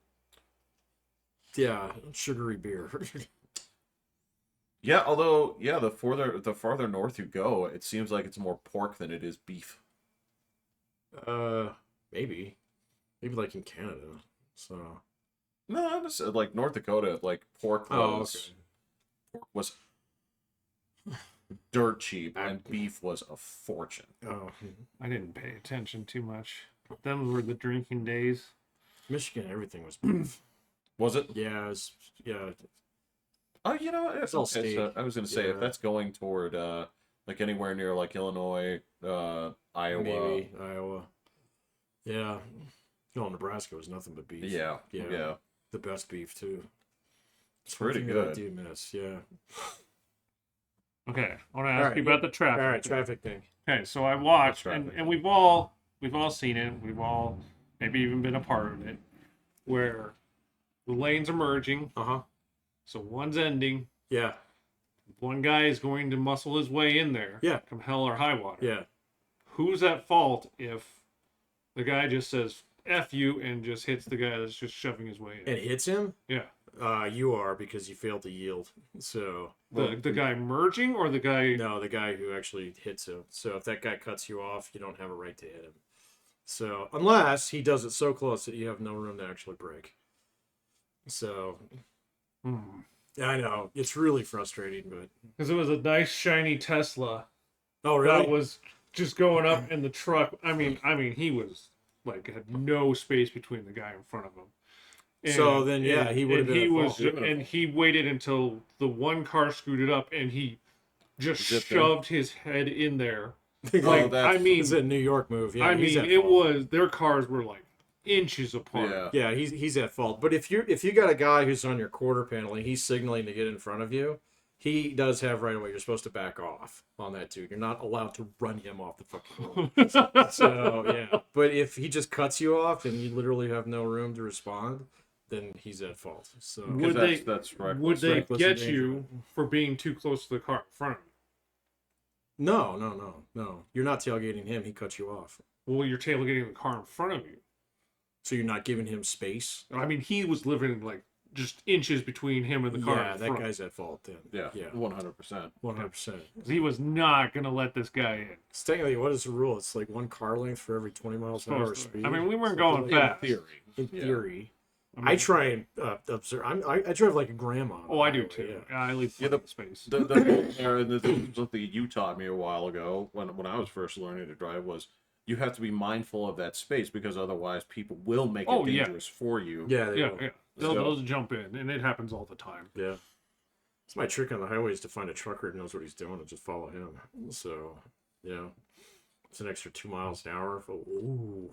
sugary beer. Yeah, although the farther north you go, it seems like it's more pork than it is beef. Maybe like in Canada. So No, just like North Dakota, like pork was dirt cheap and beef was a fortune. Oh, I didn't pay attention too much. Them were the drinking days. Michigan, everything was beef. Was it? Yeah, it was, yeah. Oh, you know, it's all okay. state. So I was going to say, if Yeah. that's going toward like anywhere near like Illinois, Iowa. Maybe Iowa. Yeah. No, Nebraska was nothing but beef. Yeah. Yeah. The best beef too. It's pretty Something that I good. do miss. Yeah. Okay, I want to ask Alright, you about the traffic. All right, traffic thing. Okay, so I watched, Traffic. and we've all seen it. We've all maybe even been a part of it, where the lanes are merging. So one's ending. Yeah. One guy is going to muscle his way in there. Yeah. Come hell or high water. Yeah. Who's at fault if the guy just says "F you" and just hits the guy that's just shoving his way in? And hits him. Yeah. You are, because you failed to yield. So The guy merging or the guy? no, the guy who actually hits him. So if that guy cuts you off, you don't have a right to hit him. So unless he does it so close that you have no room to actually brake. So I know it's really frustrating, but Because it was a nice shiny Tesla oh really? that was just going up in the truck. I mean, he was like had no space between the guy in front of him. So then, yeah, he would have been He at was, fault. and he waited until the one car scooted up, and he just Zipped in. shoved his head in there. Oh, that's- I mean, It's a New York move. Yeah, I he's mean, at it fault. was their cars were like inches apart. Yeah. Yeah, he's at fault. But if you got a guy who's on your quarter panel and he's signaling to get in front of you, he does have right away. You're supposed to back off on that dude. You're not allowed to run him off the fucking road. So yeah, but if he just cuts you off and you literally have no room to respond, then he's at fault. So Would that's right. Would they reckless get endangerment. you for being too close to the car in front of you? no. You're not tailgating him. He cuts you off. Well, you're tailgating the car in front of you. So you're not giving him space. I mean, he was living like just inches between him and the car. Yeah, in that front. guy's at fault then. Yeah. Yeah. 100%. 100%. He was not gonna let this guy in. Technically, what is the rule? It's like one car length for every 20 miles an hour Supposed to. speed. I mean, we weren't Something going like fast. In theory. In Yeah. theory. I mean, I try and observe. I drive like a grandma. Oh, I do highway, too. yeah. I leave Yeah, plenty of space. Something you taught me a while ago when I was first learning to drive was you have to be mindful of that space because otherwise people will make it Oh, yeah. dangerous for you. Yeah, they Yeah, will. yeah. So- They'll jump in, and it happens all the time. Yeah. It's my trick on the highway is to find a trucker who knows what he's doing and just follow him. So, yeah. It's an extra 2 miles an hour. Ooh.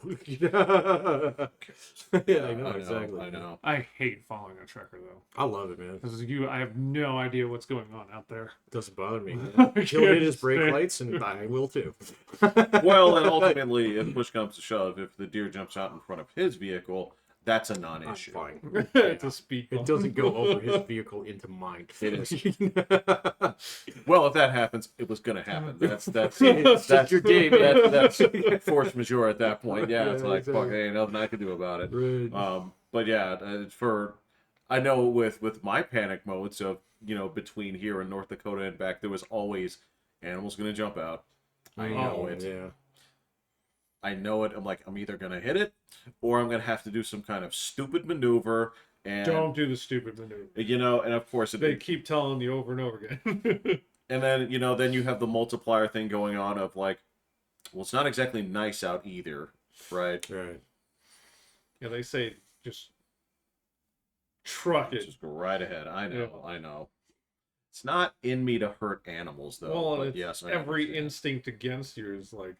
Yeah, I know, exactly. I know. I hate following a trucker though, I love it, man. because I have no idea what's going on out there. It doesn't bother me. I He'll hit his can't brake stand- lights, and I will too. Well, and ultimately, if push comes to shove, if the deer jumps out in front of his vehicle, that's a I'm non-issue. fine. It's a speed It bump. doesn't go over his vehicle into mine. It is. Well, if that happens, it was going to happen. That's It's just your game, man. that's force majeure at that point. Yeah, it's Yeah, like fuck, exactly. ain't nothing I can do about it. Right. But yeah, I know with my panic modes of between here and North Dakota and back, there was always animals going to jump out. I know it. Yeah. I know it. I'm like, I'm either gonna hit it, or I'm gonna have to do some kind of stupid maneuver. And Don't do the stupid maneuver. and of course, They keep telling you over and over again. and then then you have the multiplier thing going on of like, well, it's not exactly nice out either, right? Right. Yeah, they say just truck it. Just go right ahead. I know, Yeah. I know. It's not in me to hurt animals, though. Well, but it's yes, I every understand. instinct against you is like,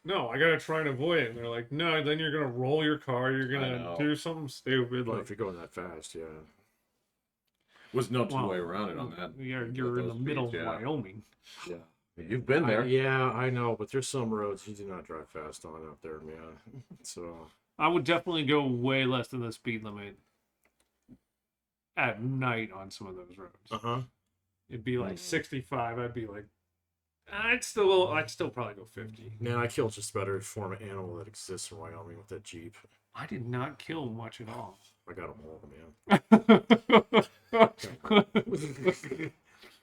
no, I gotta try and avoid it. And they're like, no, then you're gonna roll your car. You're I gonna know. do something stupid. Well, Like, if you're going that fast, yeah. Was no two well, way around it on that. You're with in the those middle speeds, of yeah. Wyoming. Yeah, you've been there. Yeah, I know, but there's some roads you do not drive fast on out there, man. So I would definitely go way less than the speed limit at night on some of those roads. huh. It'd be like Mhm. 65. I'd be like, I'd still probably go 50. Man, I killed just about every form of animal that exists in Wyoming with that Jeep. I did not kill much at all. I got them all, man.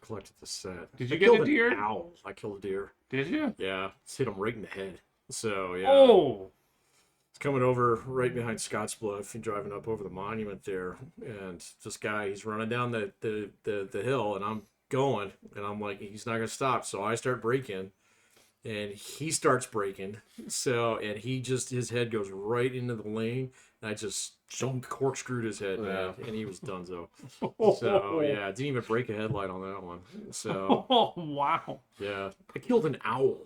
Collected the set. Did I you get killed a an deer? Owl. I killed a deer. Did you? Yeah, just hit him right in the head. So yeah. Oh, It's coming over right behind Scottsbluff and driving up over the monument there. And this guy, he's running down the hill, and I'm going, and I'm like, he's not gonna stop. So I start braking, and he starts braking. So, and his head goes right into the lane. And I just corkscrewed his head, man, and he was donezo. So yeah, I didn't even break a headlight on that one. So Oh, wow. yeah, I killed an owl,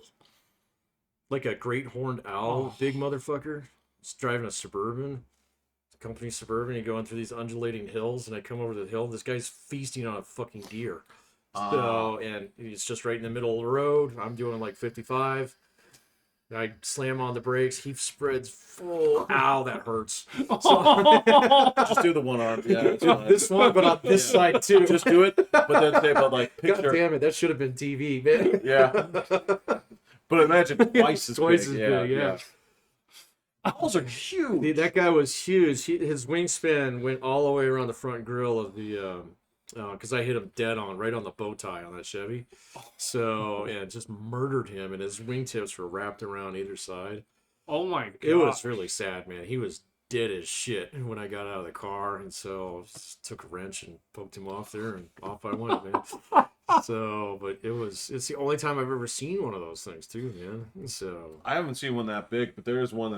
like a great horned owl, big motherfucker. Just driving a Suburban, company Suburban, and going through these undulating hills, and I come over the hill. This guy's feasting on a fucking deer. So, and he's just right in the middle of the road. I'm doing like 55. I slam on the brakes. He spreads full. Ow, that hurts. So, Just do the one arm. Yeah, it's fine. this one, but on this side too. Just do it. But then say, but like God picture. damn it, that should have been TV, man. Yeah. But imagine twice as Twice big. as big, yeah. Owls are huge. That guy was huge. His wingspan went all the way around the front grill of the, because I hit him dead on, right on the bow tie on that Chevy. So, yeah, just murdered him, and his wingtips were wrapped around either side. Oh my god. It was really sad, man. He was dead as shit when I got out of the car, and so just took a wrench and poked him off there, and off I went, man. So, but it's the only time I've ever seen one of those things too, man. So I haven't seen one that big, but there is one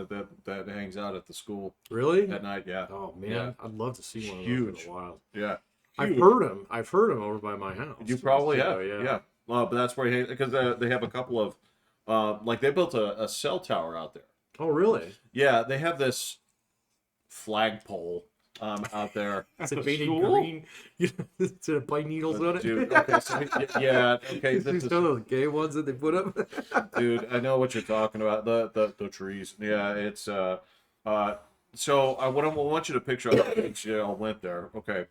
that hangs out at the school really, at night. Yeah. oh man, Yeah. I'd love to see one of those Huge. in the wild. Yeah. I've Huge. heard him over by my house. You probably So, have. Yeah. But that's where he, because they have a couple of, like they built a cell tower out there. Oh really? Yeah, they have this flagpole out there. Is it the painted school? green? Is it bite needles on it? Dude, okay, so yeah, okay, These this are is, those gay ones that they put up. dude, I know what you're talking about. The trees. Yeah, it's so I want you to picture. I went there. Okay,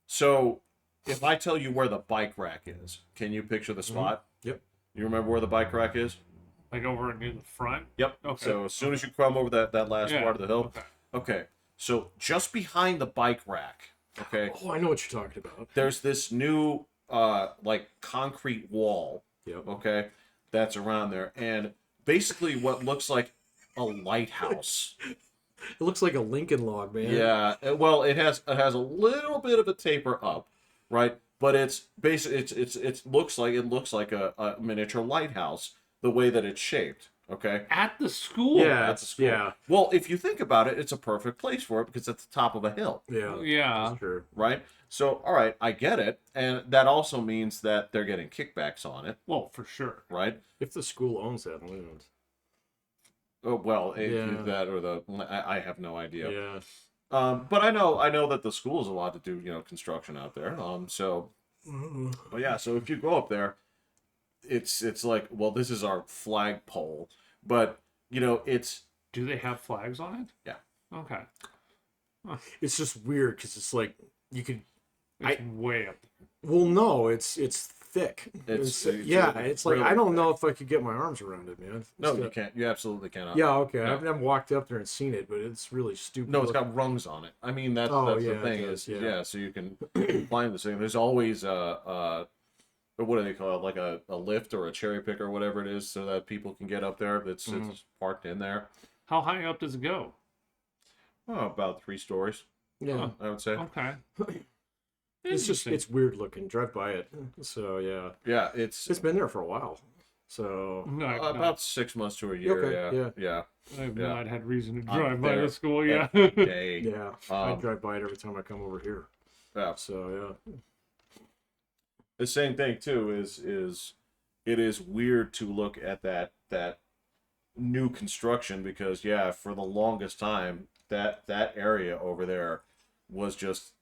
so if I tell you where the bike rack is, can you picture the spot? Yep. You remember where the bike rack is? Like over near the front? Yep. Okay. So as soon as you come over that last Yeah, part of the hill, okay. okay. So just behind the bike rack, okay, Oh, I know what you're talking about. there's this new like concrete wall, Yep. okay, that's around there, and basically what looks like a lighthouse. It looks like a Lincoln log, man. Yeah. Well, it has a little bit of a taper up, right? But it's basically it looks like a miniature lighthouse the way that it's shaped. Okay. At the school? Yeah, That's a school. yeah, Well, if you think about it, it's a perfect place for it because it's at the top of a hill, yeah. Yeah. That's true. right? So, all right, I get it, and that also means that they're getting kickbacks on it, Well, for sure. right? If the school owns that land. Oh, well, Yeah. that or I have no idea. Yeah. But I know that the school's allowed to do construction out there. So, but yeah, so if you go up there, it's like, well, this is our flagpole, but it's Do they have flags on it? Yeah. Okay. It's just weird because it's like you could. It's way up. Well, no, it's thick. It's yeah. It's like really I don't thick. know if I could get my arms around it, man. No, It's you got- can't. You absolutely cannot. Yeah. Okay. No. I've never walked up there and seen it, but it's really stupid. No, it's looking. got rungs on it. I mean, that's Oh, the yeah, it thing does, is, yeah. so you can climb this thing. There's always what do they call it? Like a lift or a cherry picker or whatever it is, so that people can get up there. It's parked in there. How high up does it go? Oh, about 3 stories, Yeah. I would say. Okay. It's just Interesting. it's weird looking. Drive by it. So yeah, Yeah, it's it's been there for a while. So No, about 6 months to a year. Okay, Yeah. I've yeah. not had reason to I'm drive by there the school. Yeah. Every day. yeah, I Um, drive by it every time I come over here. Yeah. So yeah. The same thing too is it is weird to look at that new construction because for the longest time that area over there was just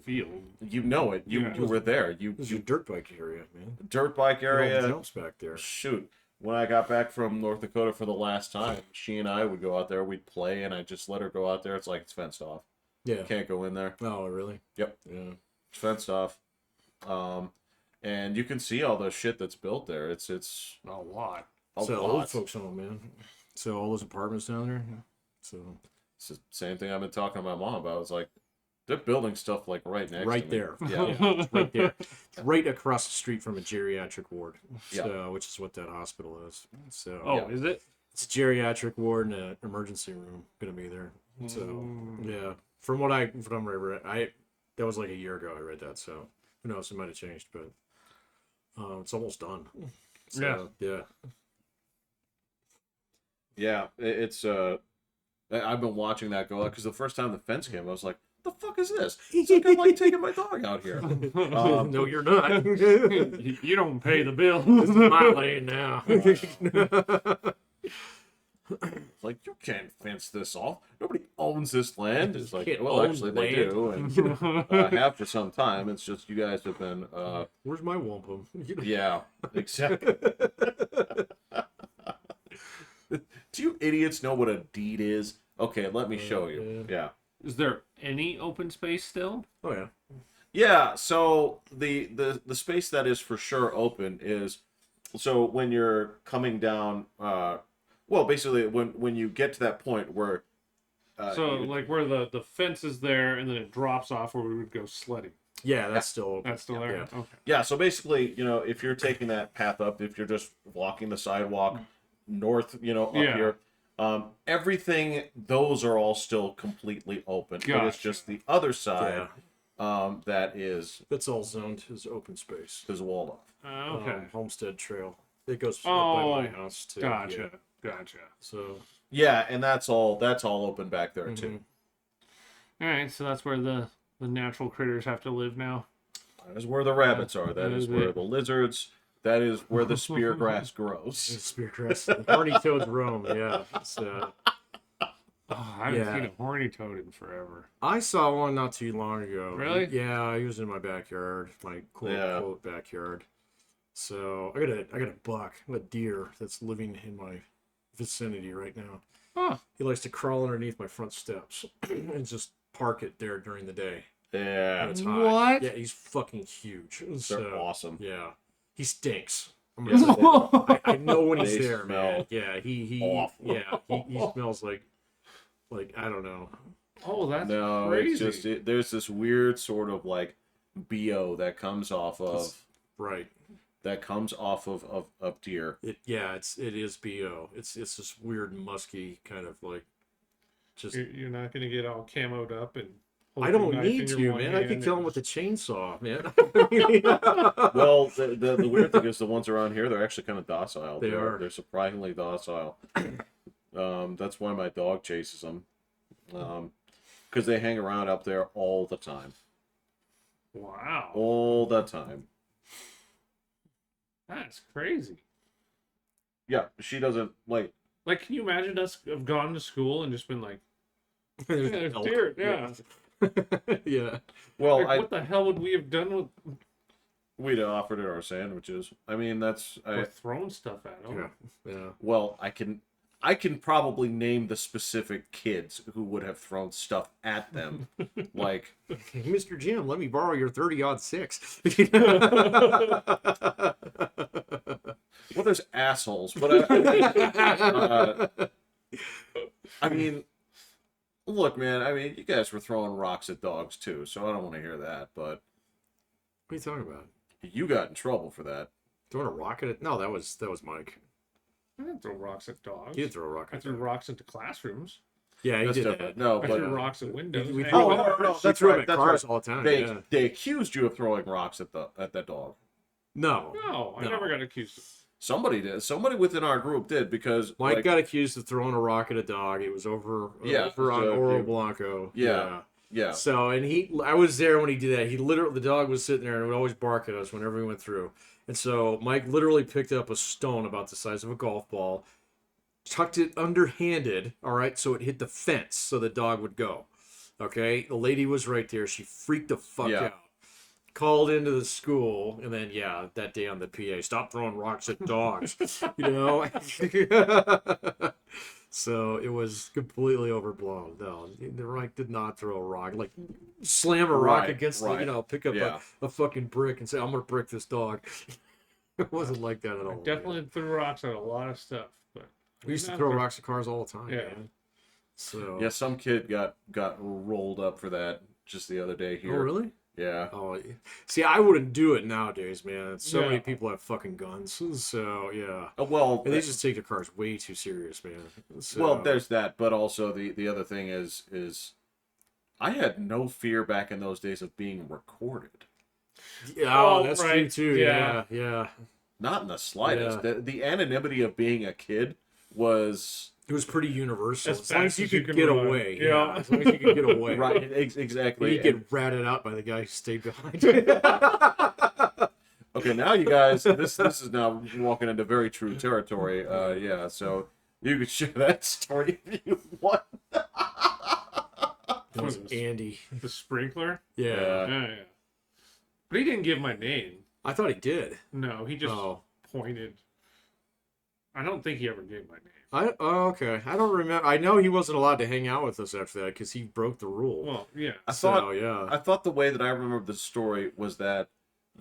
Field. you were there This is your dirt bike area, man. dirt bike Your old area. jumps back there. Shoot, when I got back from North Dakota for the last time, she and I would go out there, we'd play, and I just let her go out there. It's like it's fenced off. Yeah. Can't go in there. Oh really? Yep. Yeah. It's fenced off. And you can see all the shit that's built there. It's A lot. a So lot. old folks home, man. So all those apartments down there. So It's the same thing I've been talking to my mom about. It's like they're building stuff like right next right to me. there. Yeah. It's right there. It's right across the street from a geriatric ward. Yeah. So which is what that hospital is. So Oh, Yeah. is it? it's a geriatric ward and an emergency room gonna be there. So yeah. From what I read, that was like a year ago I read that, so who knows, it might have changed, but it's almost done. So, yeah. Yeah, it's I've been watching that go out because the first time the fence came, I was like, "The fuck is this?" It's like I'm like taking my dog out here. No, you're not. You don't pay the bill. This is my land now. It's like, you can't fence this off. Nobody owns this land. It's like, Can't well, own actually they land. do, and have for some time. It's just you guys have been, Where's my wampum? yeah, exactly. Do you idiots know what a deed is? Okay, let me show you. Yeah. Is there any open space still? Oh yeah. Yeah, so the space that is for sure open is, so when you're coming down, well, basically when you get to that point where, So like where the fence is there and then it drops off where we would go sledding. Yeah, that's still open. That's still there? Yeah. Okay. yeah, so basically, if you're taking that path up, if you're just walking the sidewalk north, up Yeah. here, everything, those are all still completely open. But it's Gotcha. just the other side, that is That's all zoned as open space. walled off. Okay. Homestead Trail. It goes by Oh, my house too. Gotcha. Yeah. Gotcha. So Yeah, and that's all open back there too. All right, so that's where the natural critters have to live now. That is where the rabbits are. That That is is where it. the lizards. That is where the spear grass grows. speargrass, horny toads roam. Yeah. So Oh, I haven't seen a horny toad in forever. I saw one not too long ago. Really? Yeah, he was in my backyard, my quote backyard. So I got a buck, a deer that's living in my vicinity right now. Huh. He likes to crawl underneath my front steps and just park it there during the day. Yeah, When it's hot. What? Yeah, he's fucking huge. they're So, awesome. yeah, he stinks. I'm Yes, gonna say Oh, that. I know when he's They there, smell man. Yeah, he awful. yeah, he smells like I don't know. that's No, crazy. it's just there's this weird sort of like BO that comes off of Right. deer. It is BO. It's this weird musky kind of like just. You're not going to get all camoed up and. I hold your don't knife need in to, your one man. I could hand kill him and- with a chainsaw, man. Well, the weird thing is the ones around here, they're actually kind of docile. They are. They're surprisingly docile. That's why my dog chases them, because they hang around up there all the time. Wow. All the time. That's crazy. Yeah, she doesn't like. Like, can you imagine us have gone to school and just been like, There's there's elk. deer, yeah. Yeah. Well, Like, what the hell would we have done with we'd offered it our sandwiches. I mean, or throwing stuff at them? Yeah. well, I can probably name the specific kids who would have thrown stuff at them. Like, Hey, Mr. Jim, let me borrow your 30-06. well, there's assholes, but I mean, look, man. I mean, you guys were throwing rocks at dogs too, so I don't want to hear that. But What are you talking about? you got in trouble for that. Throwing a rock at it? No, that was Mike. I didn't throw rocks at dogs. He did throw a rock I at threw it. rocks into classrooms. Yeah, he That's did different. that. No, I but threw rocks at windows. we Hey, threw oh, him- no, we that's threw him right. at That's cars right. all the time. They Yeah. they accused you of throwing rocks at that dog. No. No, I No. never got accused of Somebody did. Somebody within our group did because Mike like, got accused of throwing a rock at a dog. It was over on so Oro you- Blanco. Yeah. Yeah. So, and I was there when he did that. He literally, the dog was sitting there and would always bark at us whenever we went through. And so Mike literally picked up a stone about the size of a golf ball, tucked it underhanded, all right, so it hit the fence so the dog would go. Okay, the lady was right there. She freaked the fuck Yeah. out. Called into the school, and then that day on the PA, stop throwing rocks at dogs. So it was completely overblown. No, the Reich did not throw a rock. Like slam a rock Right, against right. pick up Yeah. a fucking brick and say, I'm gonna brick this dog. It wasn't like that at all. I definitely threw rocks at a lot of stuff, but We used to not throw throw- rocks at cars all the time, Yeah. man. So Yeah, some kid got rolled up for that just the other day Oh here. really? Yeah. Oh, see, I wouldn't do it nowadays, man. So Yeah. many people have fucking guns. So yeah, Well, and they just take their cars way too serious, man. So, well, there's that, but also the other thing is I had no fear back in those days of being recorded. yeah, Oh, that's right. true too. Yeah. Yeah. Not in the slightest. Yeah. The anonymity of being a kid was It was pretty universal. As As long as fast you as you could can get run. away. Yeah. As long as you could get away. right. Exactly. You get ratted out by the guy who stayed behind. Okay, now you guys, this is now walking into very true territory. Yeah, so you could share that story if you want. That was Andy. The sprinkler. Yeah. Yeah. But he didn't give my name. I thought he did. No, he just Oh. pointed. I don't think he ever gave my name. Okay. I don't remember. I know he wasn't allowed to hang out with us after that because he broke the rule. Well, yeah. I thought yeah. I thought the way that I remember the story was that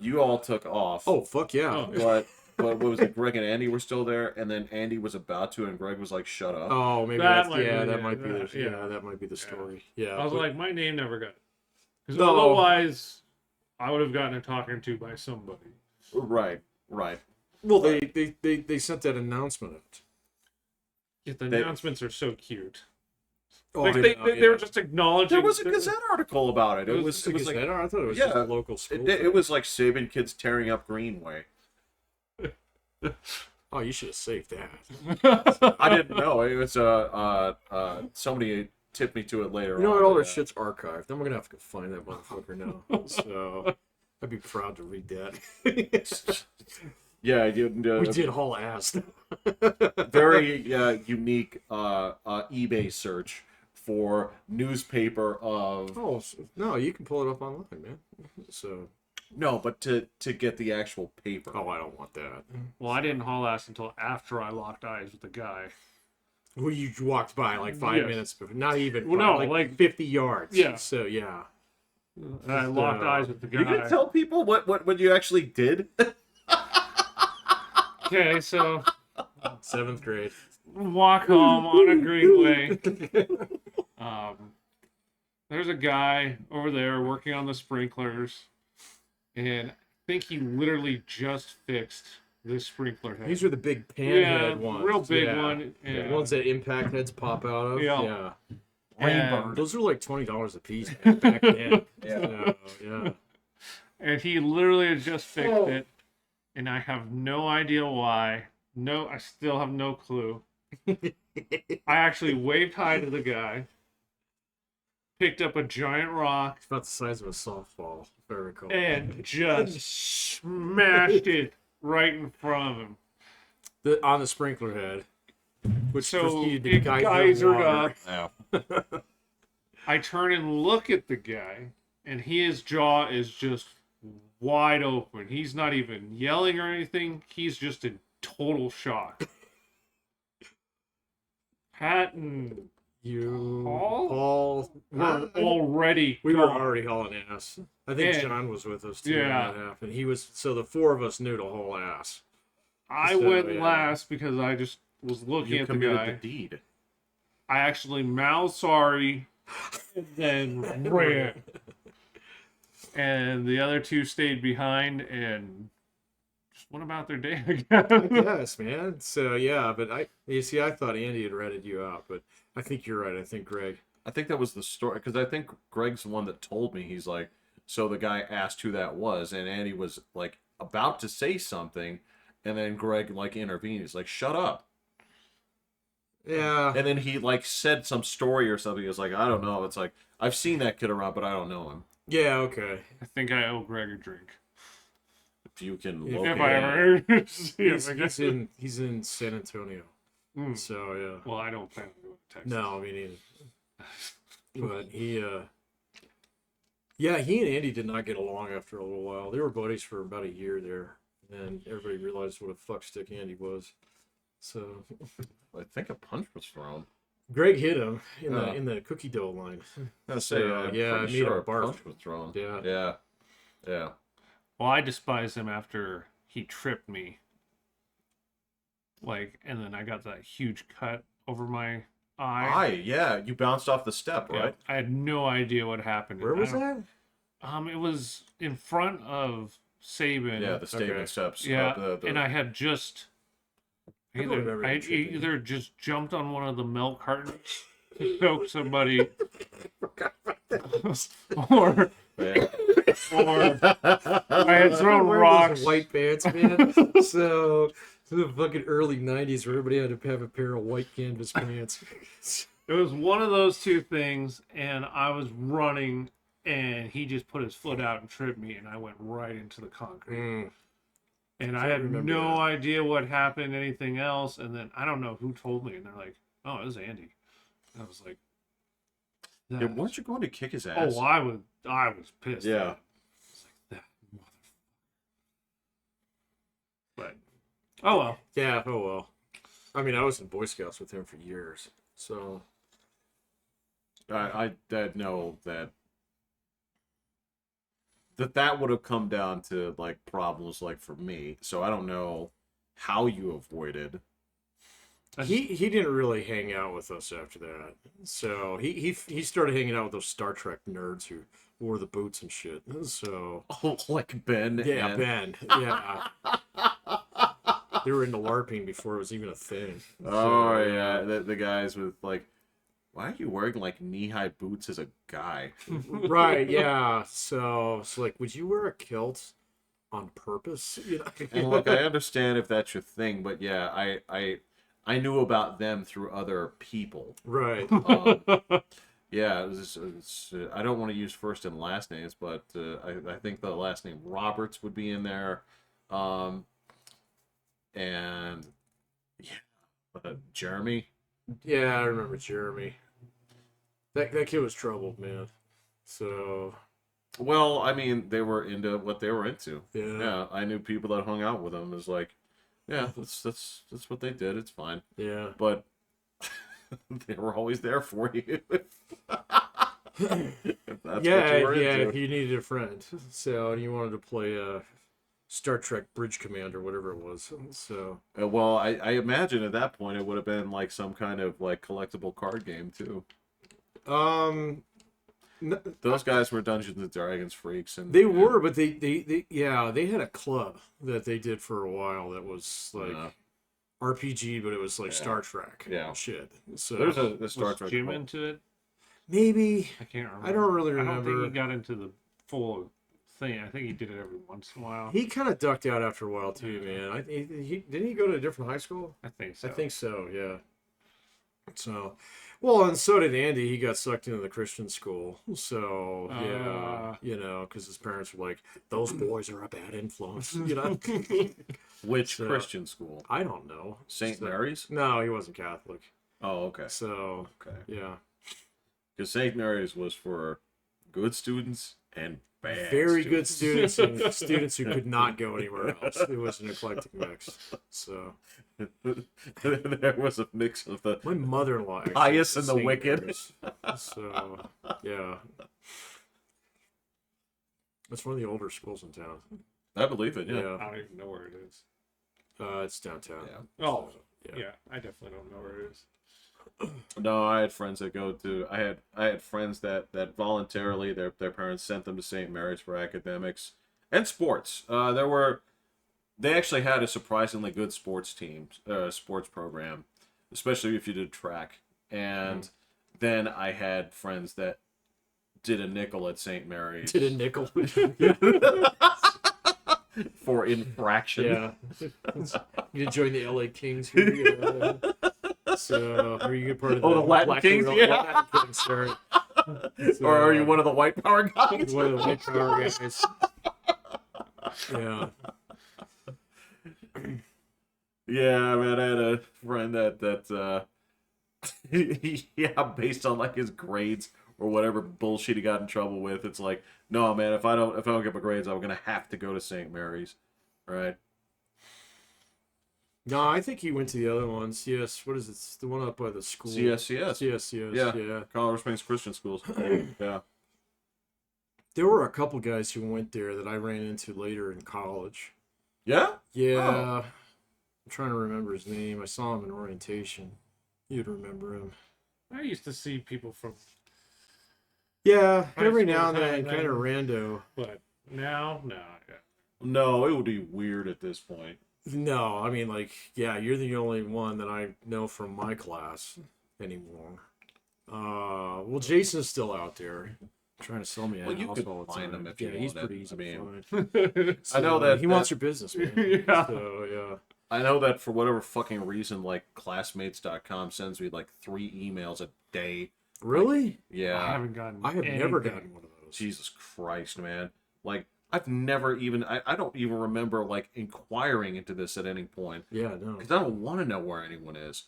you all took off. Oh fuck yeah. Oh. But what was it? Greg and Andy were still there, and then Andy was about to, and Greg was like, "Shut up." Oh, maybe That that's might yeah. be That it. might be the Yeah. that might be the story. Yeah. I was but- like, my name never got it. Because No. otherwise, I would have gotten a talking to by somebody. Right. well, they sent that announcement out. Yet the They- announcements are so cute. Oh, Like, I they, know, they, they yeah. were just acknowledging. There was a Gazette article about it. It was It was like I thought it was yeah, just a local school. it was like saving kids tearing up Greenway. Oh, you should have saved that. I didn't know. It was somebody tipped me to it later. You know on, what? All but, that shit's archived. I'm gonna have to go find that motherfucker now. So I'd be proud to read that. Yeah, We did haul ass. very unique eBay search for newspaper of Oh no, you can pull it up online, man. So no, but to get the actual paper. oh, I don't want that. Well, I didn't haul ass until after I locked eyes with the guy. Well, you walked by like 5 Yes. minutes before, not even. Well, five, no, like 50 yards. Yeah. So yeah. And I locked eyes with the You guy. can tell people what you actually did. Okay, so 7th grade. walk home on a greenway. There's a guy over there working on the sprinklers, and I think he literally just fixed this sprinkler head. These are the big panhead Yeah, ones. real big Yeah. one. The And, ones that impact heads pop out of. Yeah. Yeah. Those were like $20 a piece man, back then. Yeah. Yeah. and he literally just fixed it, and I have no idea why. No, I still have no clue. I actually waved hi to the guy, picked up a giant rock, It's about the size of a softball, if I recall. and just smashed it right in front of him. On the sprinkler head, which So proceeded to it geyser geysered water. up. I turn and look at the guy, and his jaw is just wide open. He's not even yelling or anything. He's just in total shock. Pat and You, Paul? Paul, were already we were gone. already hauling ass. I think And- John was with us too Yeah. when that happened. He was, so the four of us knew to haul ass. I So, went yeah. last because I just was looking You at the committed guy. the deed. I actually mouthed sorry and then ran. And the other two stayed behind and just went about their day I again. guess, man. So yeah, but you see, I thought Andy had ratted you out, but I think you're right. I think Greg. I think that was the story because I think Greg's the one that told me. He's like, so the guy asked who that was, and Andy was like about to say something, and then Greg like intervened. He's like, "Shut up!" Yeah. And then he like said some story or something. He was like, "I don't know." It's like I've seen that kid around, but I don't know him. Yeah. Okay. I think I owe Greg a drink. If you can If locate If I him. ever see him He's, again. he's in San Antonio. Mm. So yeah. Well, I don't plan on going to Texas. No, I mean, but he, yeah, he and Andy did not get along after a little while. They were buddies for about a year there, and then everybody realized what a fuckstick Andy was. So I think a punch was thrown. Greg hit him in Oh. the cookie dough line. I So, yeah, I pretty made sure him a barf. punch was thrown. Yeah. Yeah. Well, I despise him after he tripped me. Like, and then I got that huge cut over my eye. Yeah. You bounced off the step, Yeah, right? I had no idea what happened. Where I was don't- that? It was in front of Saban. Yeah, the statement Okay. steps. Yeah, the and I had just I don't remember I him tripping. either just jumped on one of the milk cartons to choke somebody, or yeah. before. I had thrown Wear rocks. those white pants, man. So the fucking early '90s, where everybody had to have a pair of white canvas pants. It was one of those two things, and I was running, and he just put his foot out and tripped me, and I went right into the concrete. Mm. And I Can't had remember no that. idea what happened, anything else. And then I don't know who told me, and they're like, "Oh, it was Andy." And I was like, Yeah, "That's- weren't you going to kick his ass? Oh, I was pissed. Yeah. It's like that mother. But oh well. Yeah, oh well. I mean, I was in Boy Scouts with him for years, so I know that would have come down to like problems like for me. So I don't know how you avoided. he didn't really hang out with us after that. So he started hanging out with those Star Trek nerds who wore the boots and shit. So Oh, like Ben. yeah, and- Ben, yeah. They were into LARPing before it was even a thing. Oh yeah, the guys with like, why are you wearing like knee-high boots as a guy? Right, yeah. So it's like, would you wear a kilt on purpose? You know? And look, I understand if that's your thing, but yeah, I knew about them through other people. Right. Yeah, I don't want to use first and last names, but I think the last name Roberts would be in there. And yeah, Jeremy. Yeah, I remember Jeremy. That kid was troubled, man. So Well, I mean, they were into what they were into. yeah, Yeah, I knew people that hung out with them. It was like, yeah, that's what they did. It's fine. yeah. But they were always there for you. If that's what you Yeah, were yeah. into. If you needed a friend, so and you wanted to play Star Trek Bridge Command or whatever it was. So Well, I imagine at that point it would have been like some kind of like collectible card game too. n- Those guys were Dungeons and Dragons freaks, and they were, but they yeah, they had a club that they did for a while that was like Yeah. RPG, but it was like Yeah. Star Trek. Yeah. Shit. So There's a Star Was Trek. Jim into it? maybe I can't remember. I don't really I don't remember. think he got into the full thing. I think he did it every once in a while. He kind of ducked out after a while too, man. He didn't he go to a different high school? I think so. I think so, yeah. So, well, and so did Andy. He got sucked into the Christian school. So, yeah, you know, because his parents were like, those boys are a bad influence, you know? Which So- Christian school? I don't know. St. So- Mary's? No, he wasn't Catholic. Oh, okay. So, Okay. yeah. Because St. Mary's was for good students and bad Very good students. students and students who could not go anywhere else. It was an eclectic mix. So, There was a mix of the my mother-in-law actually pious went and to the St. wicked. Mary's. So, yeah. It's one of the older schools in town. I believe it, yeah. Yeah. I don't even know where it is. It's downtown. Yeah. Oh, Yeah. yeah. I definitely don't know where it is. No, I had friends that go to. I had friends that voluntarily their parents sent them to St. Mary's for academics and sports. They actually had a surprisingly good sports team, sports program, especially if you did track. And then I had friends that did a nickel at St. Mary's Did a nickel. for infraction. Yeah. You join the LA Kings here. So, are you part of the, Oh, the Latin Black Kings? Girl- Yeah. Latin Kings, sorry. Or are you one of the white power guys? One of the white power guys. Yeah. Yeah, man, I had a friend that yeah, based on like his grades or whatever bullshit he got in trouble with, it's like, no, man, if I don't get my grades, I'm gonna have to go to St. Mary's, right? No, I think he went to the other ones. Yes. What is it? It's the one up by the school. CSCS, CSCS. Yeah. Yeah. Colorado Springs Christian Schools. Yeah, There were a couple guys who went there that I ran into later in college. yeah. Yeah. Oh. I'm trying to remember his name. I saw him in orientation. You'd remember him. I used to see people from, Yeah, High every school now and then, time, kind of then. rando. but now, no. Yeah. No, it would be weird at this point. No, I mean, like, yeah, you're the only one that I know from my class anymore. Well, Jason's still out there. trying to sell me a Well, you house could all the find time. him if you he's wanted. pretty easy I mean, to find. I know that he wants your business, man. Yeah. So yeah. I know that for whatever fucking reason, like classmates.com sends me like 3 emails a day. Really? Yeah. I haven't gotten. I have never gotten one of those. Jesus Christ, man. Like, I've never even, I don't even remember, like, inquiring into this at any point. Yeah, no. Because I don't want to know where anyone is.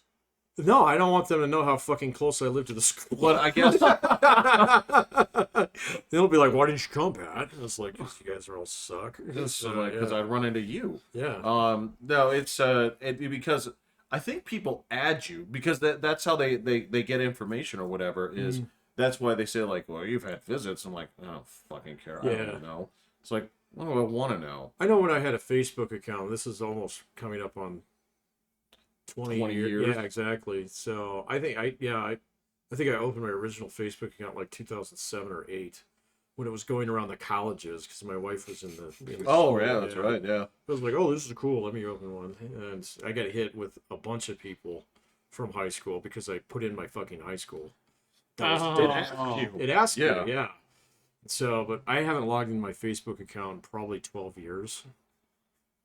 No, I don't want them to know how fucking close I live to the school. But I guess, They'll be like, "Why didn't you come, Pat?" It's like, "'Cause you guys are all suck." because I'd run into you. Yeah. No, it's, because I think people add you, because that's how they get information or whatever, is that's why they say, like, well, you've had visits. I'm like, I don't fucking care. I Yeah. don't know. It's like, what do I want to know? I know when I had a Facebook account, this is almost coming up on 20 years. Yeah, exactly. So I think I think I opened my original Facebook account like 2007 or 8 when it was going around the colleges because my wife was in the Oh, school, yeah, that's right, yeah. I was like, oh, this is cool. Let me open one. And I got hit with a bunch of people from high school because I put in my fucking high school. Oh. It asked Yeah. me, yeah. So, but I haven't logged into my Facebook account in probably 12 years.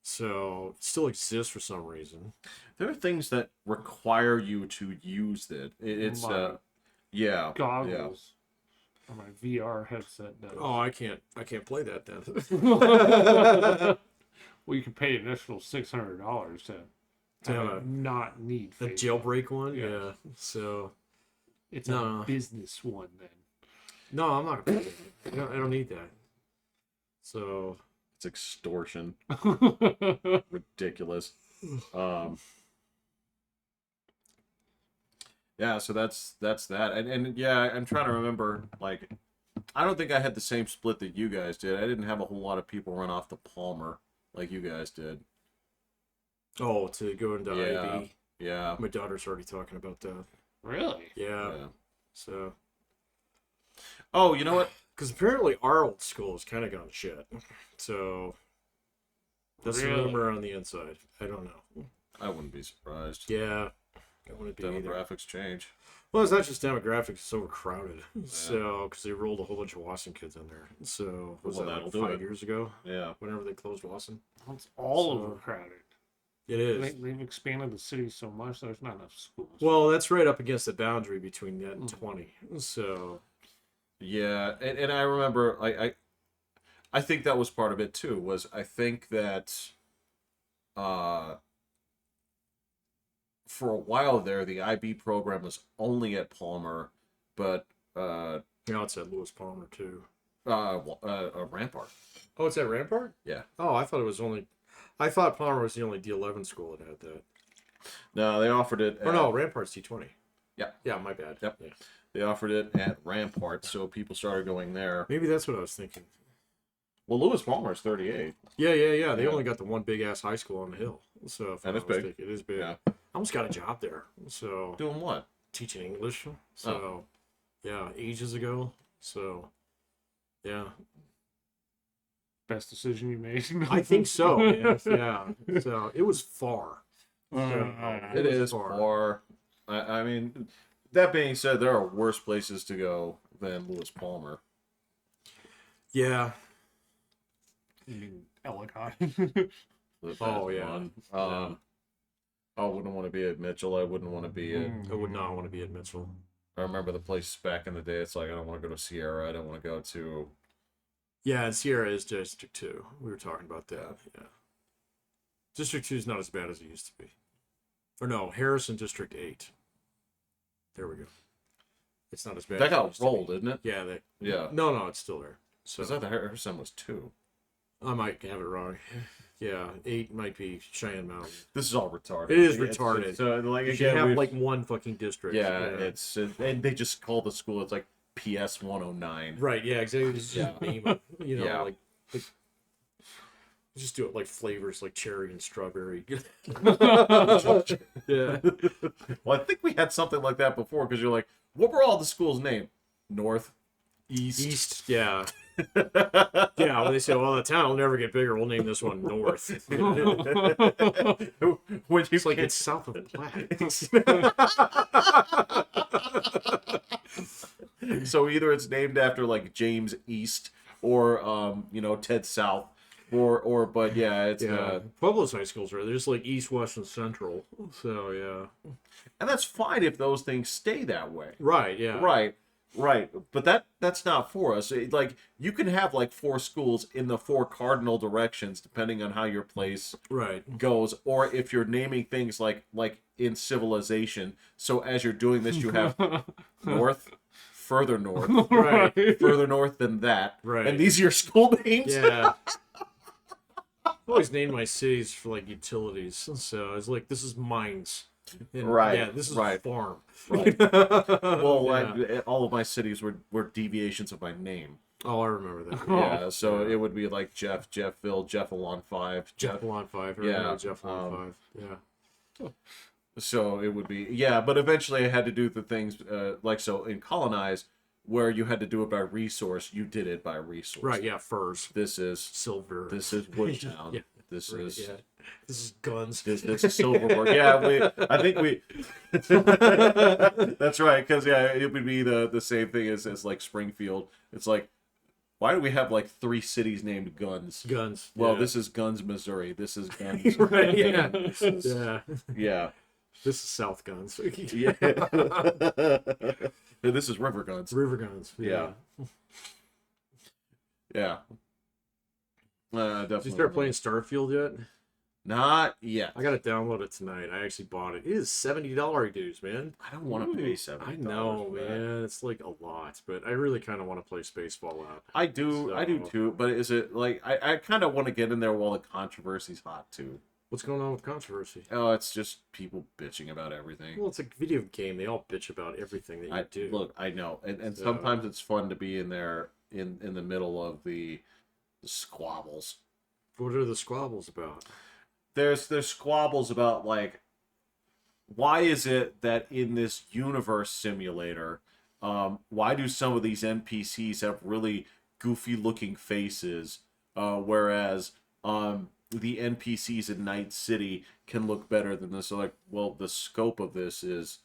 So it still exists for some reason. There are things that require you to use it. It's My yeah, goggles. Or my VR headset does. Oh, I can't play that then. Well, you can pay an additional $600 to have a- not need The Facebook. jailbreak one, Yeah. yeah. So It's No. a business one then. no, I'm not gonna play that. I don't need that. So it's extortion. Ridiculous. Yeah, so that's that. And yeah, I'm trying to remember, like, I don't think I had the same split that you guys did. I didn't have a whole lot of people run off to Palmer like you guys did. oh, to go into Yeah. IB. Yeah. My daughter's already talking about that. Really? Yeah. Yeah. So Oh, you know what? because apparently our old school has kind of gone shit. So that's the Really? rumor on the inside. I don't know. I wouldn't be surprised. Yeah. I wouldn't be either. Demographics change. Well, it's not just demographics; it's overcrowded. So, because they rolled a whole bunch of Wasson kids in there. So, was Well, that that'll like do 5 it. years ago? Yeah. Whenever they closed Wasson, It's all So- overcrowded. it is. They've expanded the city so much there's not enough schools. Well, that's right up against the boundary between that and 20. So, Yeah, and I remember I think that was part of it too. Was I think that for a while there the IB program was only at Palmer, but it's at Lewis Palmer too. Rampart. Oh, it's at Rampart? Yeah. Oh, I thought Palmer was the only D11 school that had that. No, they offered it. Or no, Rampart's D20. Yeah. Yeah, my bad. Yep. Yeah. They offered it at Rampart, so people started going there. Maybe that's what I was thinking. Well, Lewis Palmer is 38. Yeah. They Yeah. only got the one big ass high school on the hill. So if That I'm is not big. mistaken, it is big. Yeah. I almost got a job there. So Doing what? teaching English. So yeah, ages ago. So yeah. Best decision you made. I think so. Man. Yeah. So it was far. It is far. I mean, that being said, there are worse places to go than Lewis Palmer. Yeah. You mean Ellicott? Oh, yeah. I wouldn't want to be at Mitchell. I wouldn't want to be at. I would not want to be at Mitchell. I remember the places back in the day. It's like, I don't want to go to Sierra. I don't want to go to. Yeah, and Sierra is District 2. We were talking about that. Yeah. District 2 is not as bad as it used to be. Or no, Harrison District 8. There we go. It's not as bad. That as it got used to be. rolled, didn't it? Yeah. Yeah. No, it's still there. So I thought the Harrison was 2. I might have it wrong. Yeah, 8 might be Cheyenne Mountain. This is all retarded. It is It's- retarded. So like You should again, have we've- like one fucking district. yeah, it's and they just call the school. It's like PS 109. Right, yeah, exactly. Just Yeah. name it. You know, Yeah. like just do it like flavors like cherry and strawberry. Yeah. Well, I think we had something like that before because you're like, what were all the schools named? North, East. Yeah. Yeah, when they say, well, the town will never get bigger, we'll name this one North. When you It's like can't- it's south of Platte. So either it's named after like James East or Ted South, but yeah, it's Pueblo's high schools are just like East, West, and Central. So yeah. and that's fine if those things stay that way. Right. Yeah. Right. But that's not for us. Like you can have like 4 schools in the 4 cardinal directions depending on how your place Right. goes, or if you're naming things like in civilization. So as you're doing this, you have north, further north, Right. further north than that, Right. and these are your school names. Yeah. I've always named my cities for like utilities. So I was like, this is mines. And, Right, Yeah, this is right. farm. Right. Well, Yeah. all of my cities were deviations of my name. Oh, I remember that. Yeah, so it would be like Jeffville, Jeffalon 5, Jeff Alon 5. Yeah, Jeff Alon 5. Yeah. So it would be, but eventually I had to do the things so in Colonize, where you had to do it by resource, you did it by resource. Right. Yeah. Furs. This is Silver. Woodtown. Yeah. This Right, is yeah. This is guns. this is Silverburg. Yeah, I think we. That's right, because it would be the same thing as like Springfield. It's like, why do we have like 3 cities named Guns? Guns. Well, yeah. this is Guns, Missouri. This is Guns. Right. Yeah. This is, Yeah. yeah. This is South Guns. Yeah. This is River Guns. River Guns. Yeah. Yeah. Definitely. Did you start playing Starfield yet? Not yet. I gotta download it tonight. I actually bought it. It is $70 dues, man. I don't want to pay $70. I know, for that. man. It's like a lot, but I really kind of want to play Space Fallout. I do So- too. But is it like I kind of want to get in there while the controversy's hot too. What's going on with controversy? Oh, it's just people bitching about everything. Well, it's a video game. They all bitch about everything that you do. Look, I know, and So- sometimes it's fun to be in there in the middle of the squabbles. What are the squabbles about? There's squabbles about like, why is it that in this universe simulator, why do some of these NPCs have really goofy looking faces, whereas the NPCs in Night City can look better than this? So like, well, the scope of this is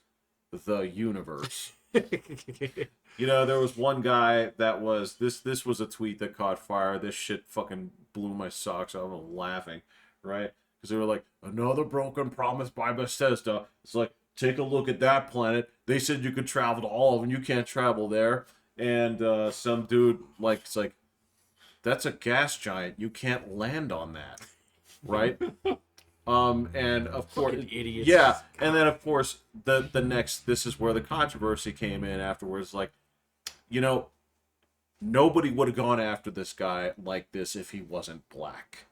the universe. There was one guy that was this was a tweet that caught fire. This shit fucking blew my socks off. I'm laughing, right? Because they were like, another broken promise by Bethesda. It's like, take a look at that planet. They said you could travel to all of them. You can't travel there. And some dude it's like, that's a gas giant. You can't land on that, right? And of course, Fucking idiots. yeah. And then of course, the next, this is where the controversy came in afterwards. Like, nobody would have gone after this guy like this if he wasn't black.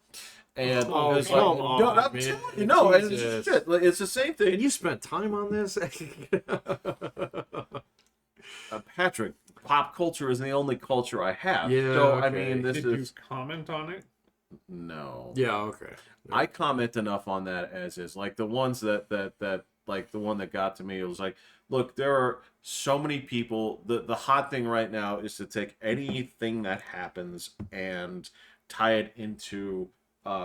And Oh, it's come like, on, no, I'm man. telling you, no, and it's Jesus. shit. Like, it's the same And thing. you spent time on this? Patrick, pop culture is the only culture I have. Yeah, So I okay. mean, this Did is you comment on it? no. Yeah, okay. I comment enough on that as is. Like the ones that like the one that got to me, it was like, look, there are so many people. The hot thing right now is to take anything that happens and tie it into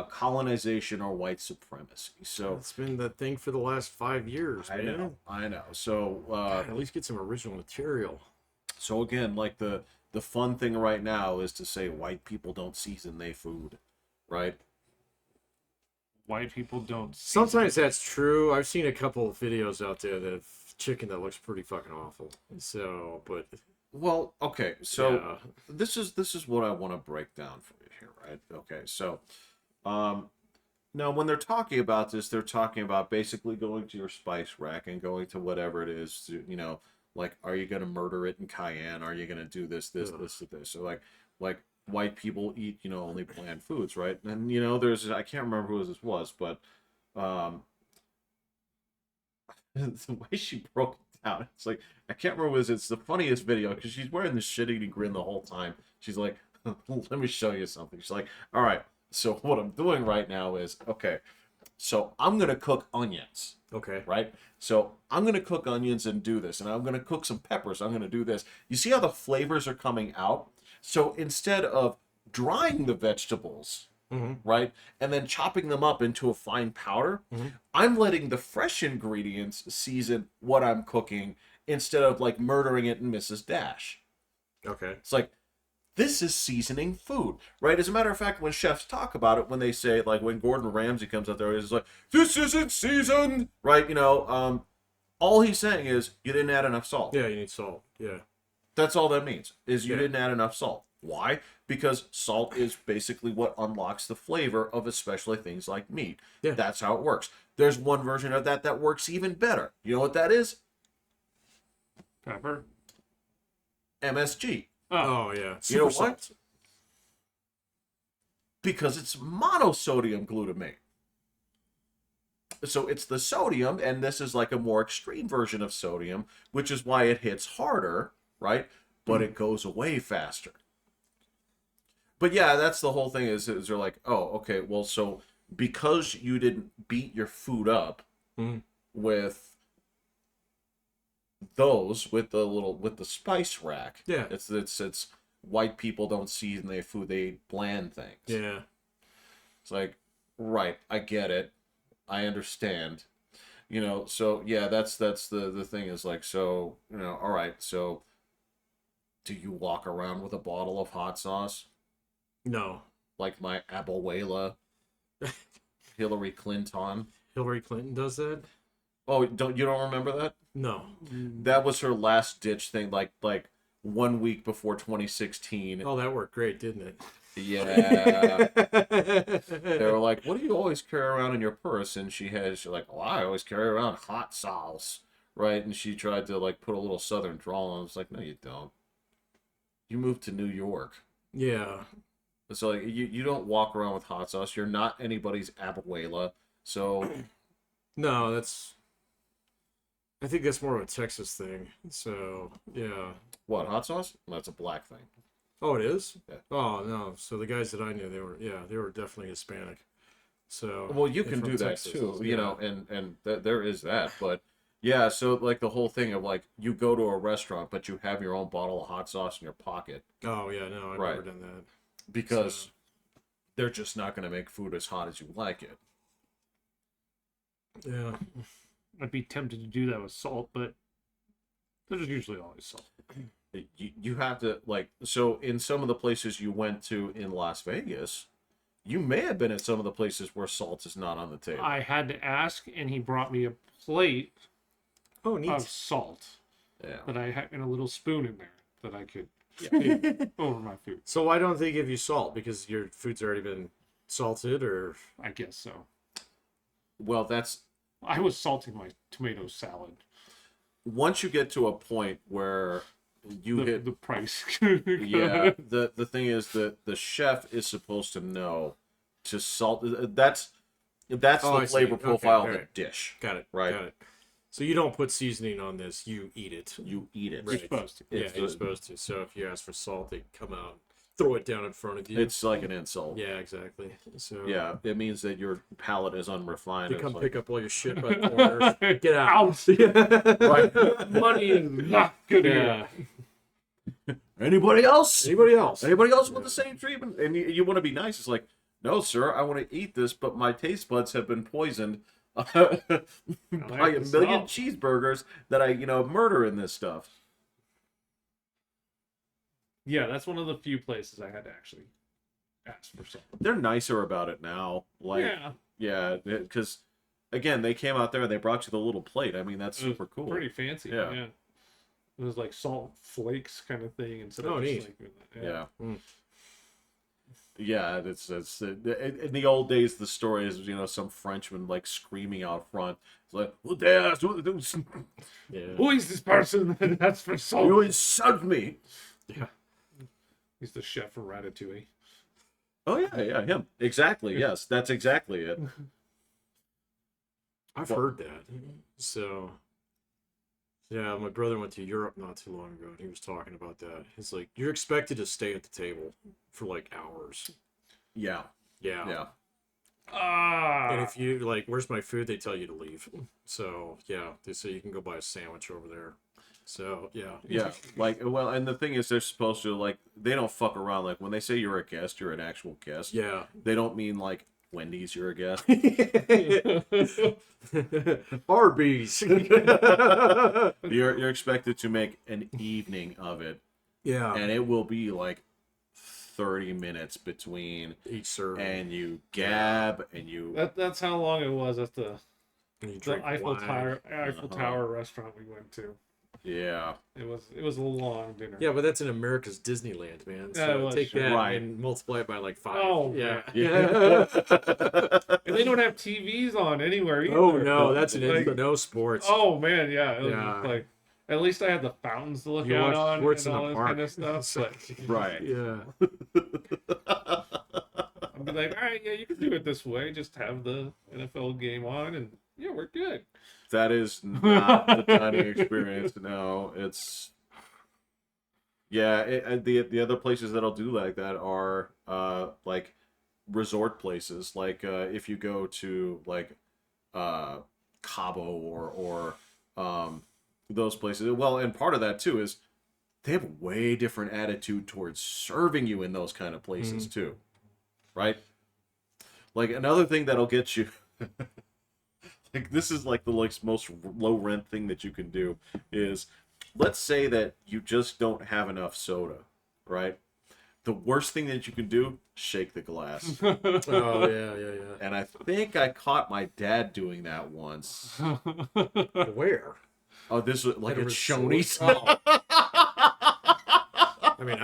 colonization or white supremacy. So It's been the thing for the last 5 years, man. I know. So God, at least get some original material. so again, like the fun thing right now is to say white people don't season their food, right? White people don't. Sometimes that's true. I've seen a couple of videos out there that have chicken that looks pretty fucking awful. So, but Well, okay, so yeah. this is what I want to break down for you here, right? Okay, so now when they're talking about this, they're talking about basically going to your spice rack and going to whatever it is to, like, are you gonna murder it in cayenne? Are you gonna do this, this, this, this? So like white people eat, only bland foods, right? And there's, I can't remember who this was, but the way she broke it down, it's like, I can't remember what it is. It's the funniest video because she's wearing this shit-eating grin the whole time. She's like, let me show you something. She's like, all right, so what I'm doing right now is, okay, so I'm gonna cook onions, Okay. right? So I'm gonna cook onions and do this, and I'm gonna cook some peppers. I'm gonna do this. You see how the flavors are coming out? So instead of drying the vegetables, right, and then chopping them up into a fine powder, I'm letting the fresh ingredients season what I'm cooking, instead of like murdering it in Mrs. Dash. Okay. It's like, this is seasoning food, right? As a matter of fact, when chefs talk about it, when they say, like, when Gordon Ramsay comes out there, he's like, this isn't seasoned, right? All he's saying is, you didn't add enough salt. Yeah, you need salt. Yeah. That's all that means, is you Yeah. didn't add enough salt. Why? Because salt is basically what unlocks the flavor of especially things like meat. Yeah. That's how it works. There's one version of that works even better. You know what that is? Pepper. MSG. Oh, yeah. You know Super what? salt. Because it's monosodium glutamate. So it's the sodium, and this is like a more extreme version of sodium, which is why it hits harder, right? But it goes away faster. But yeah, that's the whole thing is they're like, oh, okay, well, so because you didn't beat your food up with with the spice rack. Yeah. It's white people don't season their food, they eat bland things. Yeah. It's like, right, I get it. I understand. So yeah, that's the thing is like, so, all right, so do you walk around with a bottle of hot sauce? No. Like my abuela, Hillary Clinton. Hillary Clinton does that? Oh, you don't remember that? No. That was her last ditch thing, like 1 week before 2016. Oh, that worked great, didn't it? Yeah. They were like, what do you always carry around in your purse? And she's like, oh, I always carry around hot sauce. Right? And she tried to like put a little southern drawl on. I was like, no, you don't. You moved to New York. Yeah. So like, you don't walk around with hot sauce. You're not anybody's abuela. So No, I think that's more of a Texas thing. So, yeah. what, hot sauce? That's a black thing. Oh, it is? Yeah. Oh, no. So the guys that I knew, they were definitely Hispanic. So Well, you they're can from do that Texas, too, yeah. and there is that, but yeah, so like the whole thing of like you go to a restaurant, but you have your own bottle of hot sauce in your pocket Oh, yeah, no, I've Right. never done that. because So- they're just not going to make food as hot as you like it. Yeah. I'd be tempted to do that with salt, but there's usually always salt. You have to like, so in some of the places you went to in Las Vegas, you may have been at some of the places where salt is not on the table. I had to ask, and he brought me a plate Oh, neat. of salt Yeah. that I had, and a little spoon in there that I could Yeah. eat over my food. So why don't they give you salt? Because your food's already been salted, or I guess so. Well, that's I was salting my tomato salad. once you get to a point where you hit The price. yeah, the thing is that the chef is supposed to know to salt. That's Oh, the I see. flavor Okay, profile of the alright. dish. got it, Right. Got it. So you don't put seasoning on this; you eat it. You eat it. You're supposed to. Yeah, It's you're the- supposed to. So if you ask for salt, they come out, throw it down in front of you. It's like an insult. Yeah, exactly. So Yeah, it means that your palate is unrefined. they It's come like- pick up all your shit by the corners. Get out. Right. Money is not good Yeah. here. Anybody else? Anybody else? Anybody else want the same treatment? And you want to be nice. It's like, no, sir, I want to eat this, but my taste buds have been poisoned by a million Stop. cheeseburgers that I, murder in this stuff. Yeah, that's one of the few places I had to actually ask for salt. They're nicer about it now. Like, yeah, because again, they came out there and they brought you the little plate. I mean, that's It was super cool. Pretty fancy. Yeah. Yeah. It was like salt flakes kind of thing instead Oh, of just neat. like Yeah. Mm. Yeah, it's in the old days. The story is some Frenchman like screaming out front. It's like, who dares Yeah. Who is this person that asks for you salt? insult me? Yeah. He's the chef for Ratatouille. Oh yeah, him exactly. Yes, that's exactly it. I've Well- heard that. So, yeah, my brother went to Europe not too long ago, and he was talking about that. He's like, you're expected to stay at the table for like hours. Yeah, Yeah. yeah. And if you like, where's my food? They tell you to leave. So yeah, they say you can go buy a sandwich over there. So yeah. Yeah, like, well, and the thing is, they're supposed to, like, they don't fuck around. Like, when they say you're a guest, you're an actual guest. Yeah. They don't mean, like, Wendy's, you're a guest. Arby's. You're expected to make an evening of it, Yeah. and it will be like 30 minutes between Each serving. and you gab and you That's how long it was at the And you drink Eiffel wine. Tower restaurant we went to. yeah. It was a long dinner. Yeah, but that's in America's Disneyland, man. Yeah, So it was, take sure. that Right. and multiply it by like 5. Oh, yeah. And they don't have TVs on anywhere either. Oh no, that's an Like, no sports. oh man, yeah. It was Yeah. just like, at least I had the fountains to look You out watch on sports and in all the this park. kind of stuff. But Right. Yeah. I'd be like, all right, yeah, you can do it this way. Just have the NFL game on, and yeah, we're good. That is not the dining experience. No, it's the other places that'll do like that are like resort places. Like if you go to like Cabo or those places. Well, and part of that too is they have a way different attitude towards serving you in those kind of places too, right? Like another thing that'll get you. Like this is like the most low rent thing that you can do is, let's say that you just don't have enough soda, right? The worst thing that you can do, shake the glass. Oh yeah. And I think I caught my dad doing that once. Where? Oh, this was like At a at resort? Shoney's. Oh. I mean,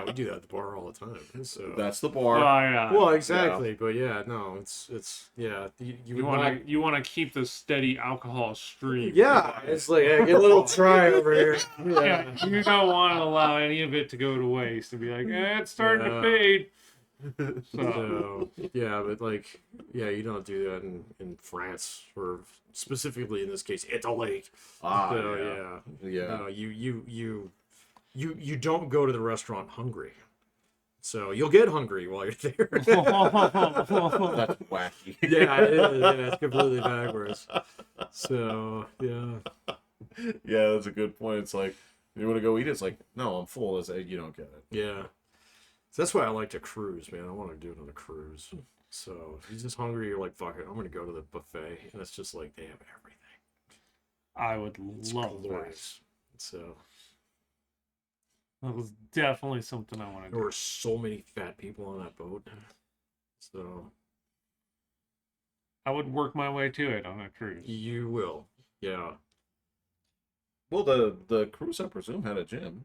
we do that at the bar all the time. So That's the Oh, bar. yeah. well, exactly, but yeah, no, it's yeah. You want to keep the steady alcohol stream. yeah, it's like hey, get a little try over here. Yeah, you don't want to allow any of it to go to waste and be like, it's starting Yeah. to fade. So, So yeah, but like yeah, you don't do that in France or specifically in this case Italy. So Yeah. no, you don't go to the restaurant hungry. So you'll get hungry while you're there. That's wacky. Yeah, it is. Yeah, it's completely backwards. So yeah. Yeah, that's a good point. It's like, you want to go eat it? It's like, no, I'm full. It's like, you don't get it. Yeah. So that's why I like to cruise, man. I want to do it on a cruise. So if you're just hungry, you're like, fuck it, I'm gonna go to the buffet, and it's just like they have everything. I would It's love that. glorious. So That was definitely something I wanted to there do. were so many fat people on that boat. So I would work my way to it on a cruise. you will, yeah. Well, the cruise, I presume, had a gym.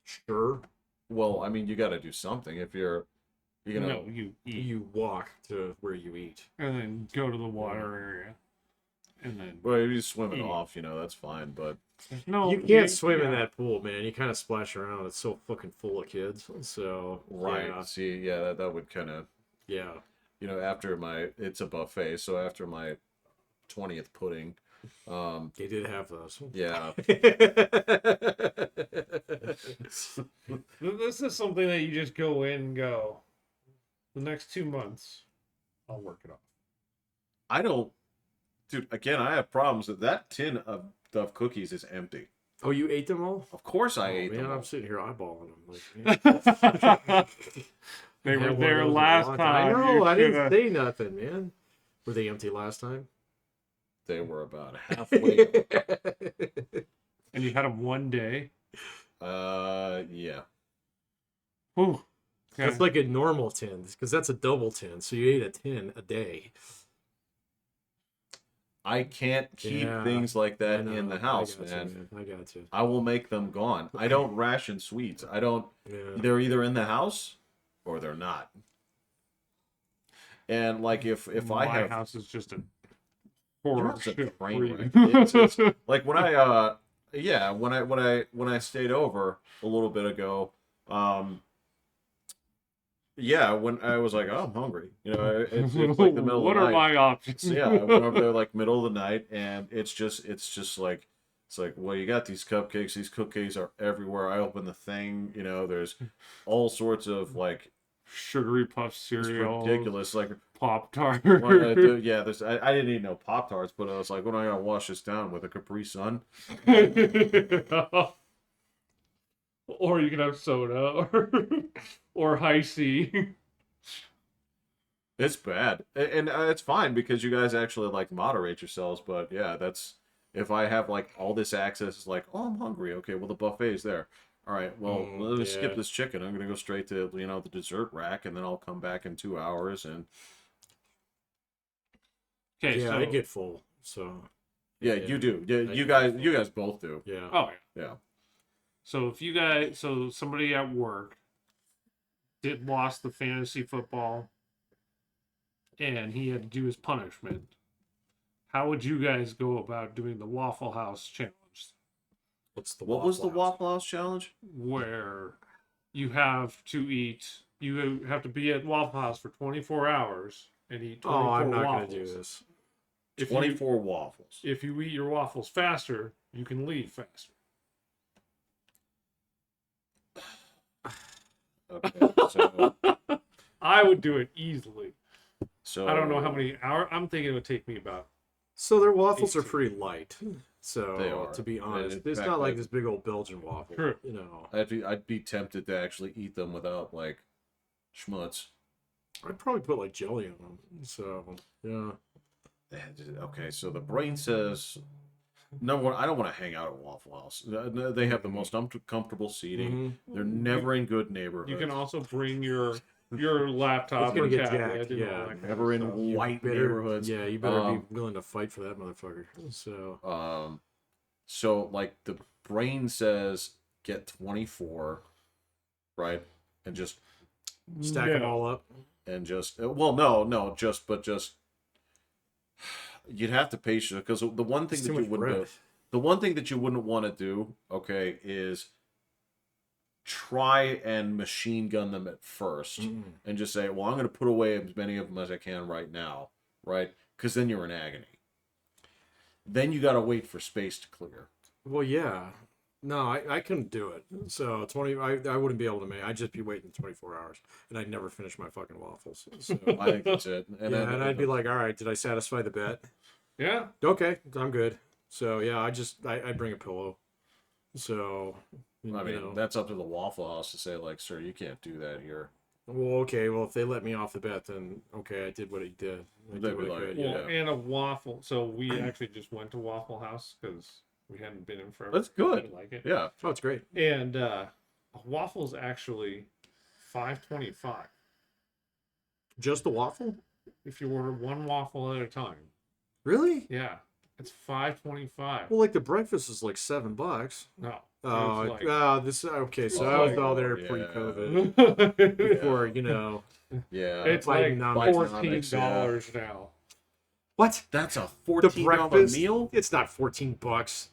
Sure. Well, I mean, you got to do something if you're gonna. No, you eat You walk to where you eat. and then go to the water area, and then Well, if you swim it Eat. off, that's fine. But no, You can't swim in yeah. that pool, man. You kind of splash around. It's so fucking full of kids. So right, yeah, see, yeah, that would kind of, yeah. after it's a buffet, so after my 20th pudding, They did have those. yeah, This is something that you just go in and go. The next 2 months, I'll work it off. I don't, dude. Again, I have problems with that tin of cookies is empty. Oh, you ate them all? Of course, I Oh, ate man, them. I'm sitting here eyeballing them. Like, man, They I were had one there of those in a last long time. I know. You I didn't shoulda- say nothing, man. Were they empty last time? They were about halfway. And you had them one day. Yeah. Whew. That's like a normal tin because that's a double tin. So you ate a tin a day. I can't keep Yeah, things like I that know. in the I house, got man. you, I got you. I will make them gone. I don't ration sweets. I don't. Yeah. They're either in the house or they're not. And like if My I have house is just a Your horror house is a show train for you. wreck. It's like when I stayed over a little bit ago, when I was like, oh, I'm hungry, it's like the middle What of the are night. my options? So, yeah, I went over there like middle of the night, and it's just like, well, you got these cupcakes. These cookies are everywhere. I open the thing, there's all sorts of like Sugary puff it's cereal, ridiculous. Like, Pop Tart. I didn't eat no Pop-Tarts, but I was like, when I gotta wash this down with a Capri Sun. Or you can have soda or high C. It's bad, and it's fine because you guys actually like moderate yourselves. But yeah, that's if I have like all this access, it's like, oh, I'm hungry. Okay, well the buffet's there. All right, well let me skip yeah. this chicken. I'm gonna go straight to the dessert rack, and then I'll come back in 2 hours. And Okay, Yeah, so I get full. So yeah, you do. Yeah, I you guys both do. yeah. oh yeah. Yeah. So if somebody at work lost the fantasy football and he had to do his punishment, how would you guys go about doing the Waffle House challenge? What was the Waffle House challenge? Where you have to be at Waffle House for 24 hours and eat 24 Oh, I'm not waffles. gonna do this. 24 waffles. If you eat your waffles faster, you can leave faster. Okay, so I would do it easily. so I don't know how many hours. I'm thinking it would take me about. So their waffles are 18. pretty light. So They are. to be And honest, in it's fact, not like like- this big old Belgian waffle. True. You know, I'd be tempted to actually eat them without like schmutz. I'd probably put like jelly on them. So yeah. Okay, so the brain says, number one, I don't want to hang out at Waffle House. They have the most comfortable seating. Mhm. They're never in good neighborhoods. You can also bring your laptop It's gonna and get tablet. jacked, And yeah. all that kind Never of in stuff. white Better- neighborhoods. Yeah, you better Um, be willing to fight for that motherfucker. So So like the brain says, get 24, right, and just stack them No. all up. just you'd have to pace it because the one thing It's that too you much wouldn't do, bread. the one thing that you wouldn't want to do, okay, is try and machine gun them at first and just say, well, I'm going to put away as many of them as I can right now, right? Because then you're in agony. Then you got to wait for space to clear. Well, yeah. No, I couldn't do it. So I wouldn't be able to make. I'd just be waiting 24 hours, and I'd never finish my fucking waffles. So I think that's it. and I'd be like, all right, did I satisfy the bet? Yeah. Okay, I'm good. So yeah, I bring a pillow. So I mean, you know. that's up to the Waffle House to say, like, sir, you can't do that here. Well, okay. Well, if they let me off the bet, then okay, I did what I did. I They'd did be what I like, could. Well, Yeah. and a waffle. So we actually just went to Waffle House because we hadn't been in forever. That's good. Didn't like it. Yeah. Oh, it's great. And a waffle's actually $5.25 Just the waffle? if you order one waffle at a time. Really? Yeah, it's $5.25. Well, like the breakfast is like $7. No. Oh, it's like, this okay. So It's I was like- all there Yeah. pre-COVID, before you know. Yeah. it's like Bidenomics, $14 now. What? That's a The $14 breakfast meal? It's not $14.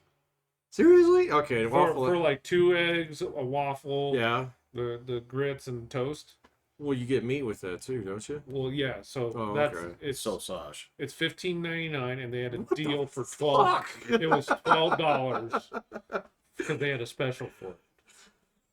Seriously? Okay, the waffle. For like 2 eggs, a waffle, Yeah. the grits and toast. Well, you get meat with that too, don't you? Well, yeah. So Oh, that's okay. it's So Sash. it's $15.99, and they had a What the deal for 12. Fuck. It was $12 because they had a special for it.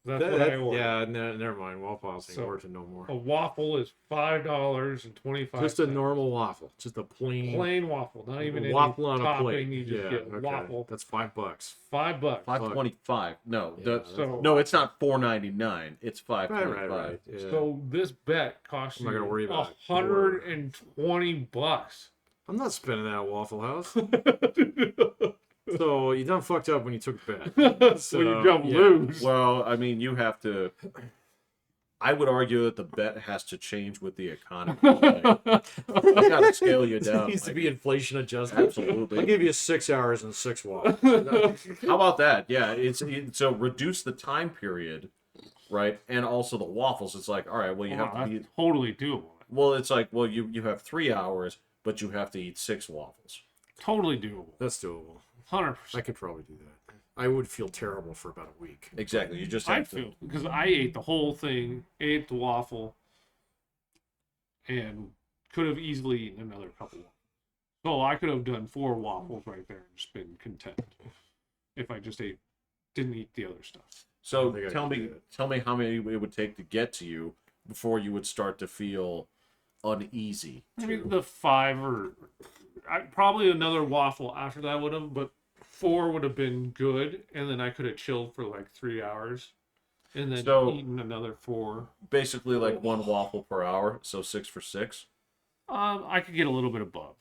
That's what I ordered. Yeah, no, never mind. Waffle House ain't So, worth it no more. A waffle is $5.25. Just a normal waffle, just a plain waffle, not even waffle any on a topping. plate. You just Yeah, get okay. waffle. That's $5. $5. $5.25. No, Yeah, that's So no, it's not $4.99. It's $5.25. Right. Yeah. So this bet cost I'm not you gonna worry about it. $120. I'm not spending that at Waffle House. So you done fucked up when you took the bet. So, when you don't yeah. lose. Well, I mean, you have to. I would argue that the bet has to change with the economy. Like, I gotta scale you It down. needs to like, be inflation adjusted. absolutely. I'll give you 6 hours and 6 waffles. How about that? Yeah, so reduce the time period, right? And also the waffles. It's like, all right, well, you have to that's eat. totally doable. Well, it's like, well, you have 3 hours, but you have to eat 6 waffles. Totally doable. That's doable. 100%. I could probably do that. I would feel terrible for about a week. Exactly. You just I have to. feel because I ate the whole thing, ate the waffle, and could have easily eaten another couple. So I could have done 4 waffles right there and just been content if I just didn't eat the other stuff. So I think I tell could me, do that. tell me how many it would take to get to you before you would start to feel uneasy. Maybe the 5 or probably another waffle after that would have, but 4 would have been good, and then I could have chilled for like 3 hours, and then So- eaten another 4. Basically, like 1 waffle per hour, so 6 for 6. I could get a little bit above.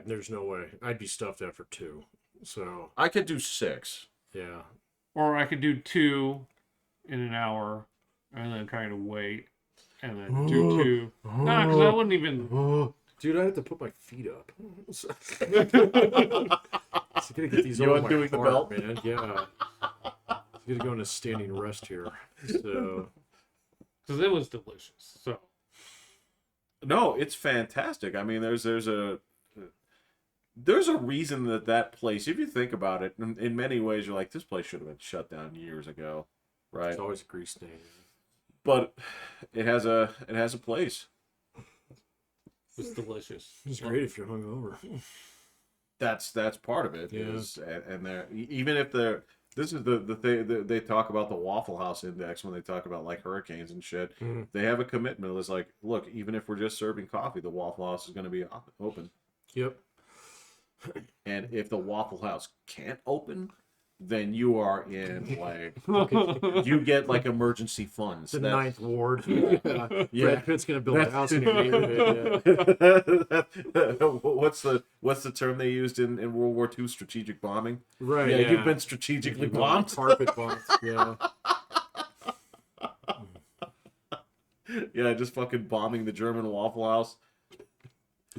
There's no way. I'd be stuffed after 2. So I could do 6. yeah. Or I could do 2 in an hour and then kind of wait and then do 2. Nah, because I wouldn't even. Dude, I have to put my feet up. So I gotta get these You over my undoing the heart, belt? man. Yeah. I'm gonna go into standing rest here. So Because it was delicious. So. No, it's fantastic. I mean, there's a reason that place, if you think about it, in many ways, you're like, this place should have been shut down years ago, right? it's always a grease stain. But it has a place. It's delicious. It's great if you're hungover. That's part of it. Yeah. And they're even if they're this is the thing that they talk about, the Waffle House Index, when they talk about like hurricanes and shit. Mhm. They have a commitment. It's like, look, even if we're just serving coffee, the Waffle House is going to be open. Yep. And if the Waffle House can't open, then you are in like you get like emergency funds. The That's- 9th Ward. Yeah. Brad Pitt's gonna build a house in your neighborhood. Yeah. What's the term they used in World War II? Strategic bombing. Right. Yeah, Yeah, you've been strategically You've been bombed. Carpet bombed. Yeah. Yeah, just fucking bombing the German Waffle House.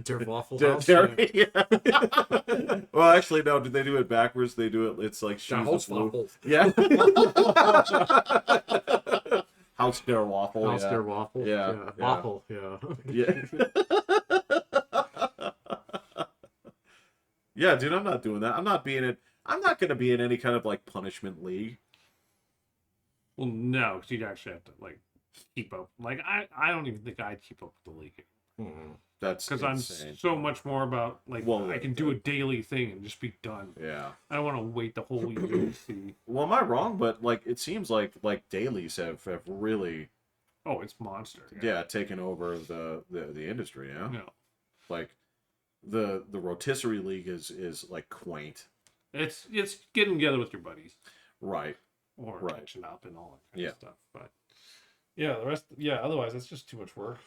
Der Waffle Der- House. Der- yeah. Well, actually, no. Did they do it backwards? They do it. It's like Der shoes of blue. Waffle. Yeah. House der Waffle. House yeah. Der Waffle. Yeah, Yeah. yeah. Waffle. Yeah. Yeah. Yeah, dude, I'm not doing that. I'm not going to be in any kind of like punishment league. Well, no, because you'd actually have to like keep up. Like I don't even think I'd keep up with the league Mhm. That's because I'm insane. so much more about like Well, I can do a daily thing and just be done. Yeah. I don't want to wait the whole year to see. Well, am I wrong? But like, it seems like dailies have really Oh, it's monster. taken over the industry. Yeah. No, Like the rotisserie league is like quaint. it's getting together with your buddies Right. or Right. catching up and all that kind Yeah. of stuff. But yeah, the rest. Yeah, otherwise that's just too much work.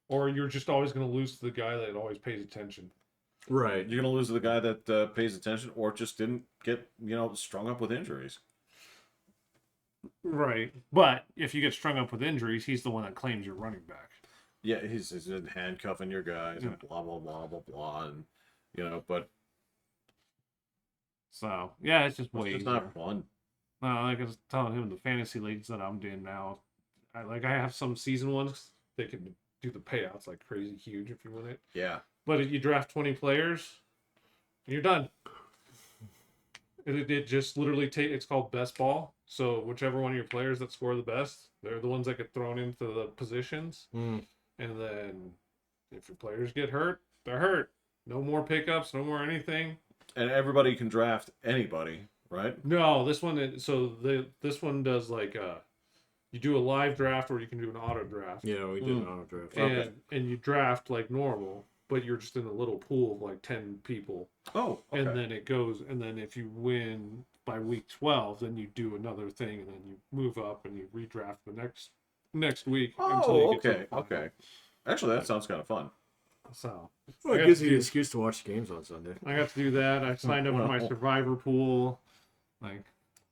Or you're just always going to lose to the guy that always pays attention. Right. You're gonna lose to the guy that pays attention or just didn't get strung up with injuries. Right. But if you get strung up with injuries, he's the one that claims you're running back. Yeah, he's handcuffing your guys and blah blah blah blah blah, and but So yeah, it's just it's way just easier. not fun. No, like I was telling him, the fantasy leagues that I'm doing now, I have some season ones. They can do the payouts like crazy huge if you win it. Yeah. But if you draft 20 players, you're done. It just literally it's called best ball. So whichever one of your players that score the best, they're the ones that get thrown into the positions. Mm. And then if your players get hurt, they're hurt. No more pickups, no more anything. And everybody can draft anybody, right? No, this one. This one does like you do a live draft or you can do an auto draft. Yeah, we did an auto draft. And you draft like normal, but you're just in a little pool of like 10 people. Oh, okay. And then it goes, and then if you win by week 12, then you do another thing, and then you move up and you redraft the next week until you get to the final. Okay. Actually, that sounds kind of fun. So Well, I it got gives to you an do- excuse to watch the games on Sunday. I got to do that. I signed up for my survivor pool. Like,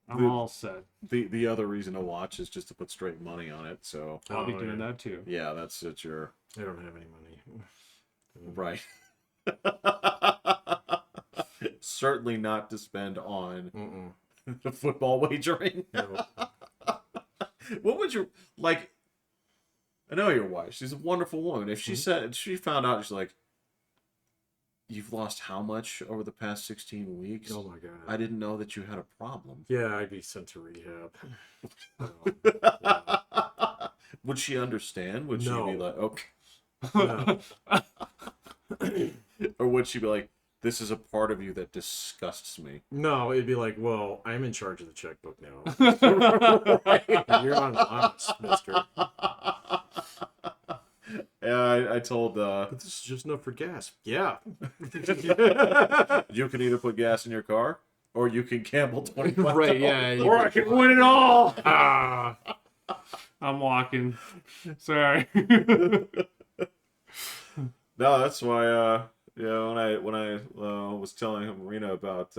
I'm all set. The other reason to watch is just to put straight money on it. So I'll be Oh, doing yeah. that too. yeah, that's your I don't have any money. right. Certainly not to spend on Mm-mm. football wagering. No. What would you like? I know your wife. She's a wonderful woman. If she she found out, she's like, "You've lost how much over the past 16 weeks? Oh my god. I didn't know that you had a problem." Yeah, I'd be sent to rehab. Would she understand? Would No. she be like, okay, No. or would she be like, "This is a part of you that disgusts me"? No, it'd be like, well, I'm in charge of the checkbook now. You're on honest, mister. Yeah, I told. But this is just enough for gas. Yeah. You can either put gas in your car, or you can gamble $25. Right, yeah. Or I can win it all. Ah. I'm walking. Sorry. No, that's why. When I was telling Marina about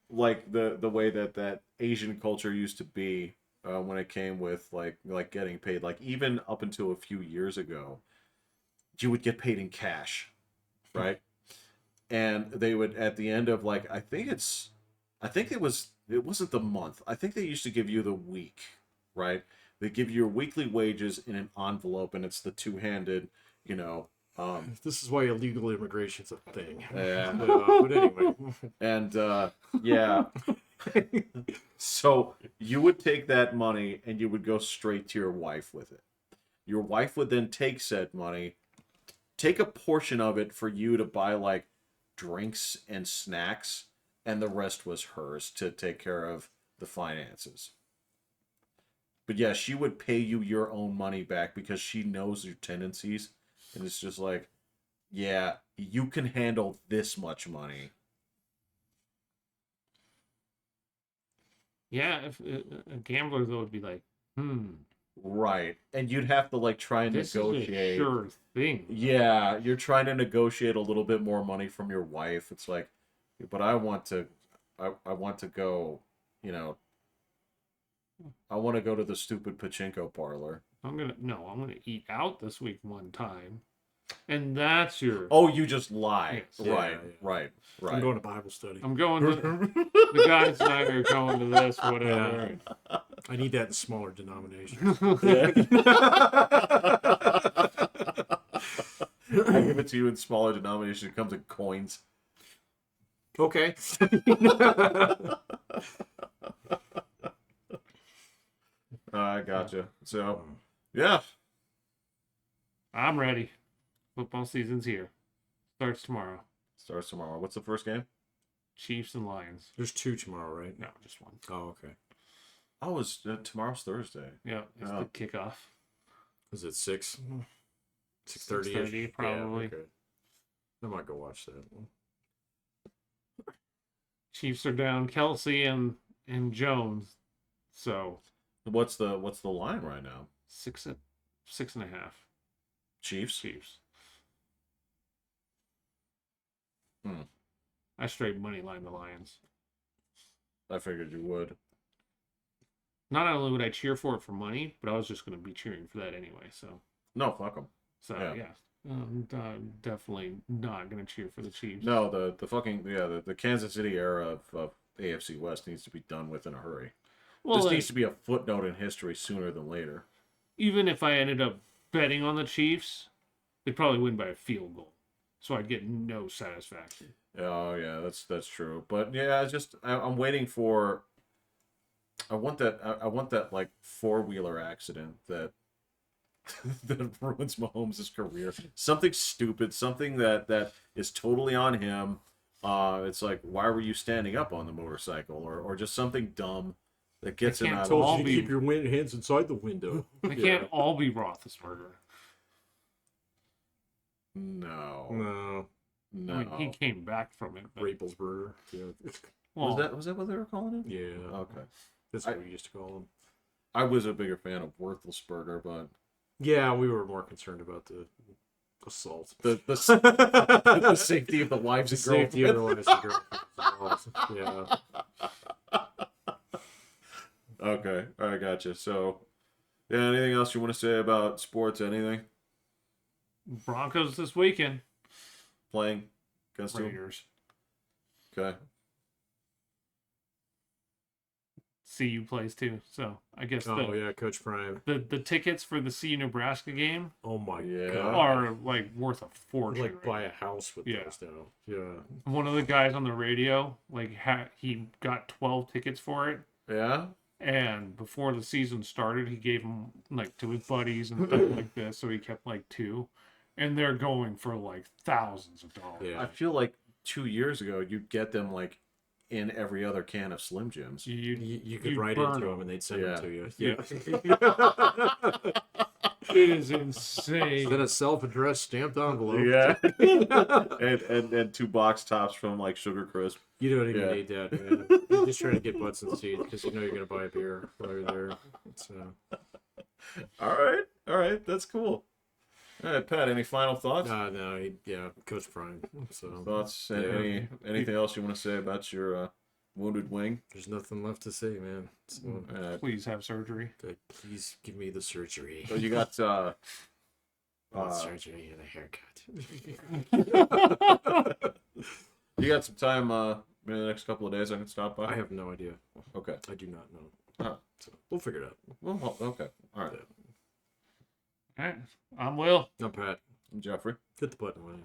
like the way that Asian culture used to be when it came with like getting paid, like even up until a few years ago, you would get paid in cash, right? And they would at the end of like it wasn't the month. I think they used to give you the week, right? They give you your weekly wages in an envelope, and it's the two-handed, you know. This is why illegal immigration's a thing. Yeah. But anyway. And yeah. So you would take that money and you would go straight to your wife with it. Your wife would then take said money, take a portion of it for you to buy like drinks and snacks, and the rest was hers to take care of the finances. But yeah, she would pay you your own money back because she knows your tendencies. And it's just like, yeah, you can handle this much money. Yeah, if a gambler though would be like, Right. And you'd have to like try and this negotiate. is a sure thing. Yeah, you're trying to negotiate a little bit more money from your wife. It's like, but I want to go, you know, I want to go to the stupid pachinko parlor. I'm gonna eat out this week one time, and that's your. Oh, you just lie. Yes. Right, Yeah. right, right. I'm going to Bible study. I'm going to the guys and I are going to this whatever. I need that in smaller denominations. I give it to you in smaller denominations. It comes in coins. Okay. I gotcha. So, yeah. I'm ready. Football season's here. Starts tomorrow. Starts tomorrow. What's the first game? Chiefs and Lions. There's 2 tomorrow, right? No, just one. Oh, okay. Oh, it's tomorrow's Thursday. Yeah, it's Oh. the kickoff. Is it 6? 6:30? 6:30 probably. Yeah, okay. I might go watch that one. Chiefs are down Kelsey and Jones. So What's the line right now? 6.5. Chiefs. Chiefs. Hmm. I straight money line the Lions. I figured you would. Not only would I cheer for it for money, but I was just going to be cheering for that anyway. So No, fuck them. yeah. I'm definitely not going to cheer for the Chiefs. No, the Kansas City era of AFC West needs to be done with in a hurry. Well, This needs to be a footnote in history sooner than later. even if I ended up betting on the Chiefs, they'd probably win by a field goal. So I'd get no satisfaction. Oh yeah, that's true. But yeah, I'm waiting for. I want that like 4-wheeler accident that that ruins Mahomes' career. Something stupid, something that is totally on him. It's like, why were you standing up on the motorcycle, or just something dumb that gets him can't out of. all Told you to be- keep your hands inside the window. They can't all be Roethlisberger. No. No. I mean, he came back from it. But, Raplesburger. Yeah. well, Was that what they were calling him? Yeah. Okay. That's what we used to call them. I was a bigger fan of Worthlesburger, but Yeah, we were more concerned about the assault. the safety of the wives and Safety of girlfriends. the wives and girlfriends. Yeah. Okay, all right, gotcha. So, yeah, anything else you want to say about sports? Anything Broncos this weekend. playing against them? Raiders. Okay. CU plays too. So I guess Oh yeah, Coach Prime. the tickets for the CU Nebraska game Oh my Yeah. god. are like worth a fortune. Like right buy now. a house with Yeah. those now. Yeah. One of the guys on the radio, like, he got 12 tickets for it, Yeah. and before the season started, he gave them like to his buddies and stuff like this. So he kept like 2, and they're going for like thousands of dollars. Yeah. I feel like 2 years ago you'd get them like in every other can of Slim Jims. You could you write burn into them. them and they'd send Yeah. them to you. Yeah. It is insane. Then a self-addressed stamped envelope. Yeah. and 2 box tops from like Sugar Crisp. You don't even Yeah. need that, man. You're just trying to get butts in seats because you know you're gonna buy a beer while you're there. It's, All right, that's cool. All right, Pat. Any final thoughts? No, yeah, Coach Prime. So Thoughts? Yeah. Anything else you want to say about your wounded wing? there's nothing left to say, man. So Please have surgery. please give me the surgery. So you got Surgery and a haircut. you got some time maybe the next couple of days I can stop by? I have no idea. Okay. I do not know. Oh. So we'll figure it out. Well, okay. All right. All right. I'm Will. I'm Pat. I'm Jeffrey. Hit the button, William.